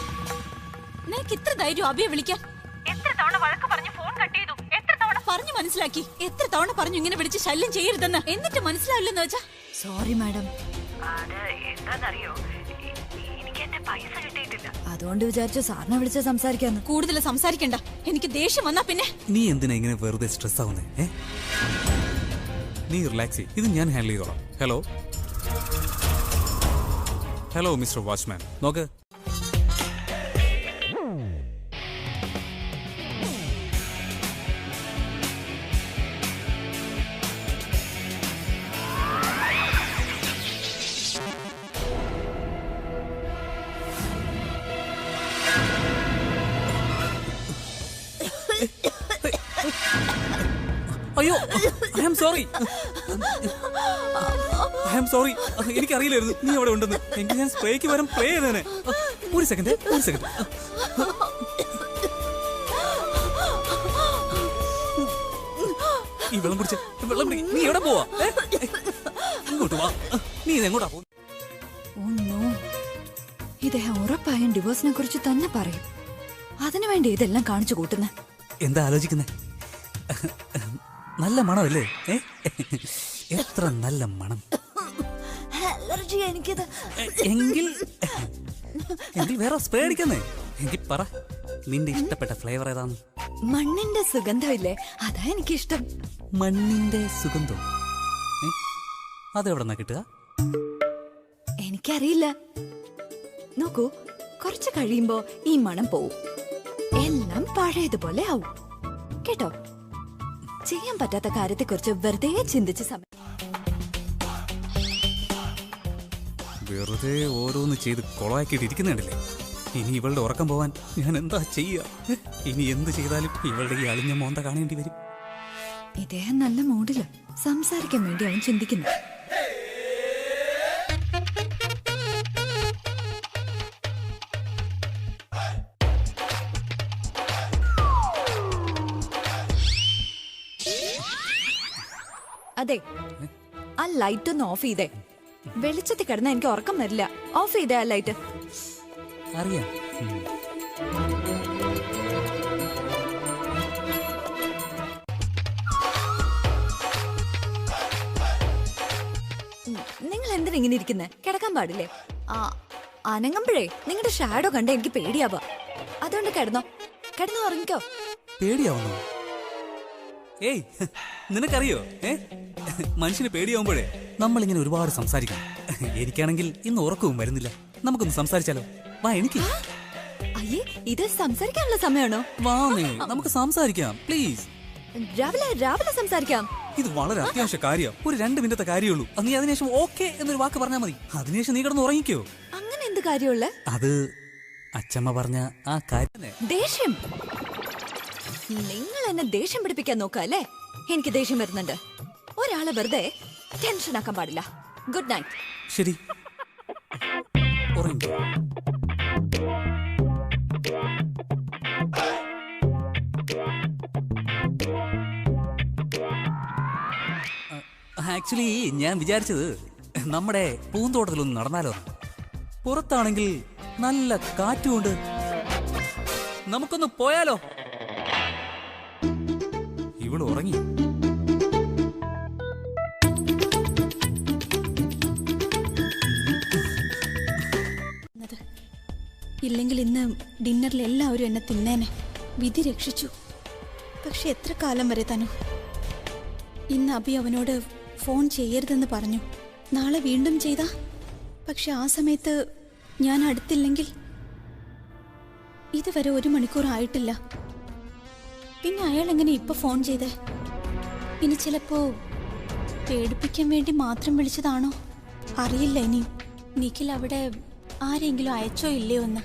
നിനക്ക് ഇത്ര ധൈര്യം അബിയെ വിളിക്കാൻ? എത്ര തവണ വഴക്ക് പറഞ്ഞു ഫോൺ കട്ട് ചെയ്തു? എത്ര തവണ പറഞ്ഞു മനസ്സിലാക്കി? എത്ര തവണ പറഞ്ഞു ഇങ്ങനെ വിളിച്ച് ശല്യം ചെയ്യരുതെന്ന്? എന്നിട്ട് മനസ്സിലാവില്ലെന്ന് വെച്ചാ? Sorry madam. അത് എന്താന്നറിയോ, എനിക്ക് എന്റെ പൈസ കിട്ടിയിട്ടില്ല. അതുകൊണ്ട് വിചാരിച്ചു സാറിനെ വിളിച്ച് സംസാരിക്കാന്ന്. കൂടുതൽ സംസാരിക്കണ്ട. എനിക്ക് ദേഷ്യം വന്നാ പിന്നെ. നീ എന്തിനാ ഇങ്ങനെ വെറുതെ സ്ട്രെസ് ആവുന്നേ? നീ റിലാക്സ് ചെയ്യ്, ഇത് ഞാൻ ഹാൻഡിൽ ചെയ്തോളാം. ഹലോ മിസ്റ്റർ വാച്ച്മാൻ, നോക്ക്. അയ്യോ, ഐ ആം സോറി. എനിക്കറിയില്ലായിരുന്നു നീ അവിടെ ഉണ്ടെന്ന്. എങ്കിൽ ഞാൻ സ്പ്രേക്ക് വരാൻ പ്രേ ചെയ്തേനെ. ഒരു സെക്കൻഡ്. ഈ വെള്ളം കുടിച്ച് നീ എവിടെ പോവാ? ഇങ്ങോട്ട് വാ. നീ ഇതെങ്ങോട്ടാ പോ? ഇദ്ദേഹം ഉറപ്പായും ഡിവോഴ്സിനെ കുറിച്ച് തന്നെ പറയും. അതിനുവേണ്ടി ഇതെല്ലാം കാണിച്ചു കൂട്ടുന്ന. എന്താ ആലോചിക്കുന്നേ? നല്ല മണമല്ലേ? എത്ര നല്ല മണം. അലർജി എനിക്കത്. എങ്കിൽ വേറെ സ്പ്രേ അടിക്കുന്നേ. എങ്കിൽ പറ, നിന്റെ ഇഷ്ടപ്പെട്ട ഫ്ലേവർ ഏതാണ്? മണ്ണിന്റെ സുഗന്ധമില്ലേ, അതാ എനിക്കിഷ്ടം. മണ്ണിന്റെ സുഗന്ധം അതെവിടെന്നാ കിട്ടുക? എനിക്കറിയില്ല. നോക്കൂ, കുറച്ച് കഴിയുമ്പോ ഈ മണം പോവും, എല്ലാം പഴയതുപോലെ ആവും കേട്ടോ. ചെയ്യാൻ പറ്റാത്ത കാര്യത്തെക്കുറിച്ച് വെറുതെ ചിന്തിച്ച് സമയം വെറുതെ ഓരോന്ന് ചെയ്ത് കൊളാക്കിയിട്ട് ഇരിക്കുന്നുണ്ടല്ലേ. ഇനി ഇവളുടെ ഉറക്കം പോവാൻ ഞാൻ എന്താ ചെയ്യുക? ഇനി എന്ത് ചെയ്താലും ഇവളുടെ ഈ അളിഞ്ഞ മോന്ത കാണേണ്ടി വരും. ഇദ്ദേഹം നല്ല മൂഡില് സംസാരിക്കാൻ വേണ്ടി അവൻ ചിന്തിക്കുന്നു. അതെ, ആ ലൈറ്റ് ഒന്ന് ഓഫ് ചെയ്തേ. വെളിച്ചത്തിൽ കിടന്ന എനിക്ക് ഉറക്കം വരില്ല. ഓഫ് ചെയ്തേ ആ ലൈറ്റ്. അറിയാം. നിങ്ങൾ എന്തിനാ ഇങ്ങനെ ഇരിക്കുന്നേ? കിടക്കാൻ പാടില്ലേ? അനങ്ങുമ്പോഴേ നിങ്ങളുടെ ഷാഡോ കണ്ട എനിക്ക് പേടിയാവാ. അതുകൊണ്ട് കിടന്നോ ഉറങ്ങിക്കോ. പേടിയാവുന്നോ? ഏയ്, നിനക്കറിയോ മനുഷ്യന് പേടിയാവുമ്പോഴേ നമ്മളിങ്ങനെ ഒരുപാട് സംസാരിക്കണം. എനിക്കാണെങ്കിൽ ഇന്ന് ഉറക്കവും വരുന്നില്ല. നമുക്കൊന്ന് സംസാരിച്ചാലോ? വാ, എനിക്ക്. അയ്യേ, ഇത് സംസാരിക്കാനുള്ള സമയമാണോ? വാന്നേ, നമുക്ക് സംസാരിക്കാം പ്ലീസ്. രാവിലെ സംസാരിക്കാം. ഇത് വളരെ അത്യാവശ്യ കാര്യം. ഒരു 2 മിനിറ്റത്തെ കാര്യമുള്ളൂ. നീ അതിനുശേഷം ഓക്കെ എന്നൊരു വാക്ക് പറഞ്ഞാൽ മതി. അതിനുശേഷം നീ കിടന്ന് ഉറങ്ങിക്കോ. അങ്ങനെ എന്ത് കാര്യമുള്ള? അത് അച്ഛമ്മ പറഞ്ഞ ആ കാര്യം. ദേഷ്യം? നിങ്ങൾ എന്നെ ദേഷ്യം പിടിപ്പിക്കാൻ നോക്കല്ലേ? എനിക്ക് ദേഷ്യം വരുന്നുണ്ട്. ഒരാളെ വെറുതെ ടെൻഷൻ ആക്കാൻ പാടില്ല. Good night. ശരി, ഉറങ്ങി. ആക്ച്വലി ഞാൻ വിചാരിച്ചത് നമ്മുടെ പൂന്തോട്ടത്തിലൊന്ന് നടന്നാലോ. പുറത്താണെങ്കിൽ നല്ല കാറ്റുമുണ്ട്. നമുക്കൊന്ന് പോയാലോ? ഇവള് ഉറങ്ങി. ഇല്ലെങ്കിൽ ഇന്ന് ഡിന്നറിൽ എല്ലാവരും എന്നെ തിന്നേനെ. വിധി രക്ഷിച്ചു. പക്ഷെ എത്ര കാലം വരെ തനു? ഇന്ന് അബി അവനോട് ഫോൺ ചെയ്യരുതെന്ന് പറഞ്ഞു. നാളെ വീണ്ടും ചെയ്താ? പക്ഷെ ആ സമയത്ത് ഞാൻ അടുത്തില്ലെങ്കിൽ? ഇതുവരെ 1 മണിക്കൂർ ആയിട്ടില്ല. പിന്നെ അയാൾ എങ്ങനെ ഇപ്പൊ ഫോൺ ചെയ്തേ? ഇനി ചിലപ്പോ പേടിപ്പിക്കാൻ വേണ്ടി മാത്രം വിളിച്ചതാണോ? അറിയില്ല. ഇനി നിഖിൽ അവിടെ ആരെങ്കിലും അയച്ചോ ഇല്ലയോ എന്ന്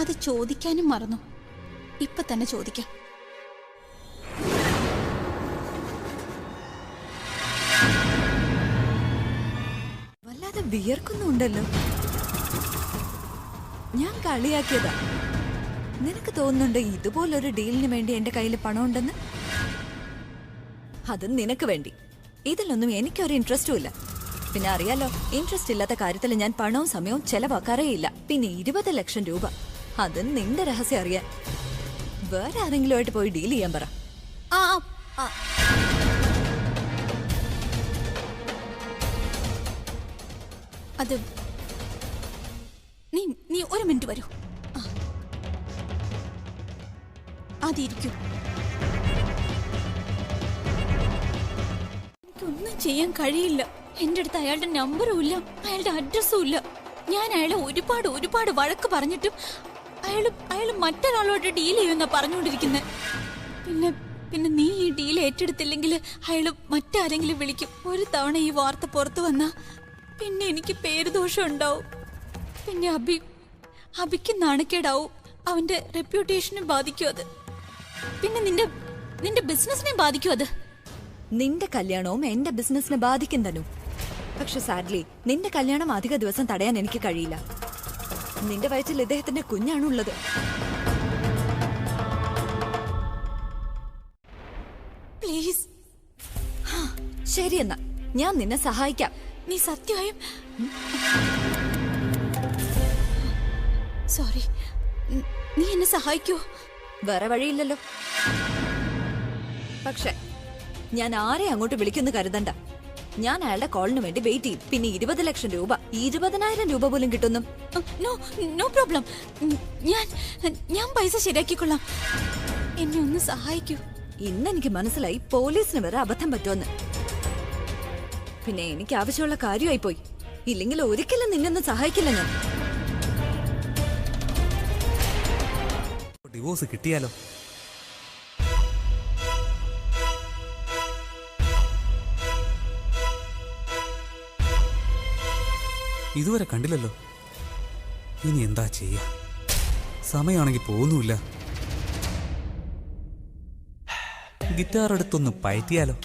അത് ചോദിക്കാനും മറന്നു. ഇപ്പൊ തന്നെ ചോദിക്കാം. വല്ലാതെ വിയർക്കുന്നുണ്ടല്ലോ. ഞാൻ കളിയാക്കിയതാ. നിനക്ക് തോന്നുന്നുണ്ട് ഇതുപോലൊരു ഡീലിന് വേണ്ടി എന്റെ കയ്യിൽ പണമുണ്ടെന്ന്? അത് നിനക്ക് വേണ്ടി. ഇതിലൊന്നും എനിക്കൊരു ഇൻട്രസ്റ്റും ഇല്ല. പിന്നെ അറിയാലോ, ഇൻട്രസ്റ്റ് ഇല്ലാത്ത കാര്യത്തിൽ ഞാൻ പണവും സമയവും ചെലവാക്കാറേ ഇല്ല. പിന്നെ 20 ലക്ഷം രൂപ, അത് നിന്റെ രഹസ്യം അറിയാൻ. വേറെ ആരെങ്കിലും ആയിട്ട് പോയി ഡീൽ ചെയ്യാൻ പറ. അത് നീ 1 മിനിറ്റ് വരൂ. അതിരിക്കൂ. എനിക്കൊന്നും ചെയ്യാൻ കഴിയില്ല. എന്റെ അടുത്ത് അയാളുടെ നമ്പറും ഇല്ല, അയാളുടെ അഡ്രസ്സും ഇല്ല. ഞാൻ അയാളെ ഒരുപാട് വഴക്ക് പറഞ്ഞിട്ടും അയാള് മറ്റൊരാളോട് ഡീൽ ചെയ്യുമെന്നാ പറഞ്ഞുകൊണ്ടിരിക്കുന്നത്. പിന്നെ നീ ഈ ഡീൽ ഏറ്റെടുത്തില്ലെങ്കിൽ അയാള് മറ്റാരെങ്കിലും വിളിക്കും. ഒരു തവണ ഈ വാർത്ത പുറത്തു വന്നാ പിന്നെ എനിക്ക് പേരുദോഷം ഉണ്ടാവും. പിന്നെ അബിക്ക് നാണക്കേടാവും. അവന്റെ റെപ്യൂട്ടേഷനെ ബാധിക്കും അത്. പിന്നെ നിന്റെ ബിസിനസിനെ ബാധിക്കും അത്. നിന്റെ കല്യാണവും എന്റെ ബിസിനസിനെ ബാധിക്കും തനു. പക്ഷെ സാഡ്ലി നിന്റെ കല്യാണം അധിക ദിവസം തടയാൻ എനിക്ക് കഴിയില്ല. നിന്റെ വയറ്റിൽ ഇദ്ദേഹത്തിന്റെ കുഞ്ഞാണുള്ളത്. പ്ലീസ്. ശരി, എന്നാ ഞാൻ നിന്നെ സഹായിക്കാം. നീ സത്യമായും സോറി, നീ എന്നെ സഹായിക്കോ? വേറെ വഴിയില്ലല്ലോ. പക്ഷെ ഞാൻ ആരെ അങ്ങോട്ട് വിളിക്കുന്നു കരുതണ്ട. ഞാൻ അയാളുടെ കോളിന് വേണ്ടി വെയിറ്റ് ചെയ്യും. പിന്നെ 20 ലക്ഷം രൂപ, 20,000 രൂപ പോലും കിട്ടുന്നു. No problem. ഞാൻ പൈസ ശരിയാക്കിക്കൊള്ളാം. എന്നെ ഒന്ന് സഹായിക്കൂ. ഇന്ന് എനിക്ക് മനസ്സിലായി പോലീസിന് വരെ അബദ്ധം പറ്റുമെന്ന്. പിന്നെ എനിക്ക് ആവശ്യമുള്ള കാര്യമായി പോയി. ഇല്ലെങ്കിൽ ഒരിക്കലും നിന്നൊന്നും സഹായിക്കില്ല ഞാൻ. ഡിവോഴ്സ് കിട്ടിയാലോ? ഇതുവരെ കണ്ടില്ലല്ലോ. ഇനി എന്താ ചെയ്യാ? സമയമാണെങ്കിൽ പോകുന്നുമില്ല. ഗിറ്റാർ എടുത്തൊന്ന് പയറ്റിയാലോ?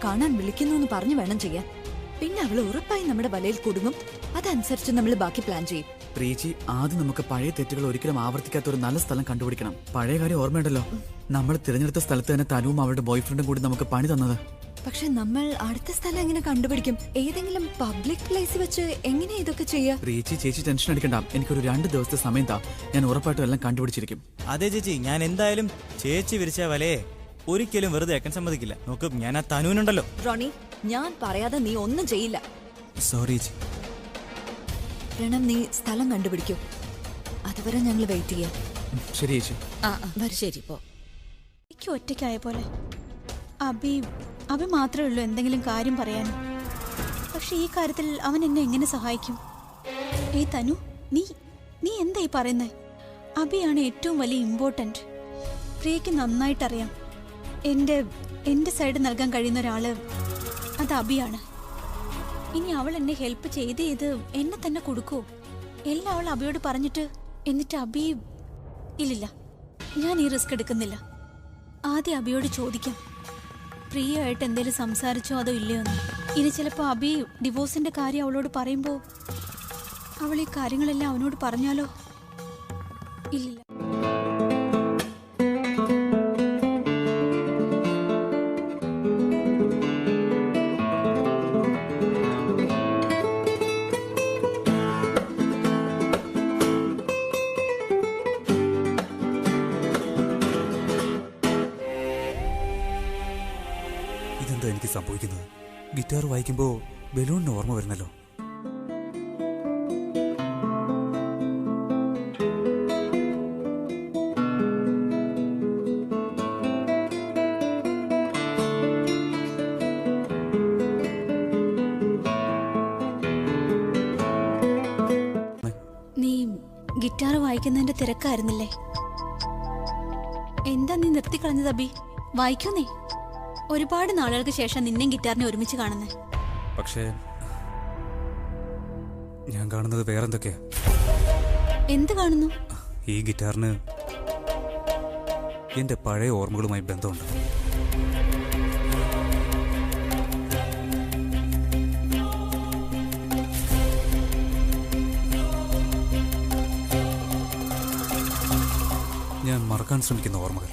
കാണാൻ വിളിക്കുന്നു എന്ന് പറഞ്ഞു വേണം ചെയ്യാൻ. പിന്നെ അവൾ ഉറപ്പായി നമ്മുടെ വലയിൽ കുടുങ്ങും. അതനുസരിച്ച് നമ്മൾ ബാക്കി പ്ലാൻ ചെയ്യും. പ്രീച്ചി, ആദ്യം നമുക്ക് പഴയ തെറ്റുകൾ ഒരിക്കലും ആവർത്തിക്കാത്ത ഒരു നല്ല സ്ഥലം കണ്ടുപിടിക്കണം. പഴയ കാര്യം ഓർമ്മയുണ്ടല്ലോ, നമ്മൾ തിരഞ്ഞെടുത്ത സ്ഥലത്ത് തന്നെ തനുവും അവളുടെ ബോയ്ഫ്രണ്ടും കൂടി നമുക്ക് പണി തന്നത്. പക്ഷെ നമ്മൾ അടുത്ത സ്ഥലം എങ്ങനെ കണ്ടുപിടിക്കും? ഏതെങ്കിലും പബ്ലിക് പ്ലേസ് വെച്ച് എങ്ങനെ ഇതൊക്കെ ചെയ്യാ? പ്രീച്ചി, ചേച്ചി ടെൻഷൻ അടിക്കണ്ട. എനിക്കൊരു 2 ദിവസത്തെ സമയം താ. ഞാൻ ഉറപ്പായിട്ടും എല്ലാം കണ്ടുപിടിച്ചിരിക്കും. അതെ ചേച്ചി, ഞാൻ എന്തായാലും ചേച്ചി വിരിച്ച വലയെ ഒരിക്കലും വെറുതെ ആക്കാൻ സമ്മതിക്കില്ല. നോക്ക്, ഞാൻ ആ തനുവിനുണ്ടല്ലോ. റോണി, ഞാൻ പറയാതെ നീ ഒന്നും ചെയ്യില്ല. സോറി ചേച്ചി. പ്രണം, നീ സ്ഥലം കണ്ടുപിടിക്കൂ. അതുവരെ ഞങ്ങൾ വെയിറ്റ് ചെയ്യാം. ശരി ചേച്ചി. ശരി പോ. എനിക്ക് ഒറ്റയ്ക്കായ പോലെ. അബി മാത്രമേ ഉള്ളൂ എന്തെങ്കിലും കാര്യം പറയാനും. പക്ഷെ ഈ കാര്യത്തിൽ അവൻ എന്നെ എങ്ങനെ സഹായിക്കും? തനു, നീ എന്തായി പറയുന്നത്? അബിയാണ് ഏറ്റവും വലിയ ഇമ്പോർട്ടന്റ്. പ്രിയയ്ക്ക് നന്നായിട്ടറിയാം എന്റെ സൈഡ് നൽകാൻ കഴിയുന്ന ഒരാള് അത് അബിയാണ്. ഇനി അവൾ എന്നെ ഹെൽപ്പ് ചെയ്ത് എന്നെ തന്നെ കൊടുക്കുവോ? എല്ലാം അവൾ അബിയോട് പറഞ്ഞിട്ട് എന്നിട്ട് അബി ഇല്ലില്ല, ഞാൻ ഈ റിസ്ക് എടുക്കുന്നില്ല. ആദ്യം അബിയോട് ചോദിക്കാം, പ്രിയയായിട്ട് എന്തേലും സംസാരിച്ചോ അതോ ഇല്ലയോ എന്ന്. ഇനി ചിലപ്പോൾ അബി ഡിവോഴ്സിന്റെ കാര്യം അവളോട് പറയുമ്പോൾ അവൾ ഈ കാര്യങ്ങളെല്ലാം അവനോട് പറഞ്ഞാലോ? ഇല്ലില്ല. ഇതെന്താ എനിക്ക് സംഭവിക്കുന്നത്? ഗിറ്റാർ വായിക്കുമ്പോ ബലൂണിന് ഓർമ്മ വരുന്നല്ലോ. നീ ഗിറ്റാർ വായിക്കുന്നതിന്റെ തിരക്കായിരുന്നില്ലേ? എന്താ നീ നിർത്തിക്കളഞ്ഞത് അബി? വായിക്കൂ നീ. ഒരുപാട് നാളുകൾക്ക് ശേഷം നിന്നെയും ഗിറ്റാറിനെ ഒരുമിച്ച് കാണുന്നേ. പക്ഷേ ഞാൻ കാണുന്നത് വേറെന്തൊക്കെയാ. എന്ത് കാണുന്നു? ഈ ഗിറ്റാറിന് എന്റെ പഴയ ഓർമ്മകളുമായി ബന്ധമുണ്ട്. ഞാൻ മറക്കാൻ ശ്രമിക്കുന്ന ഓർമ്മകൾ.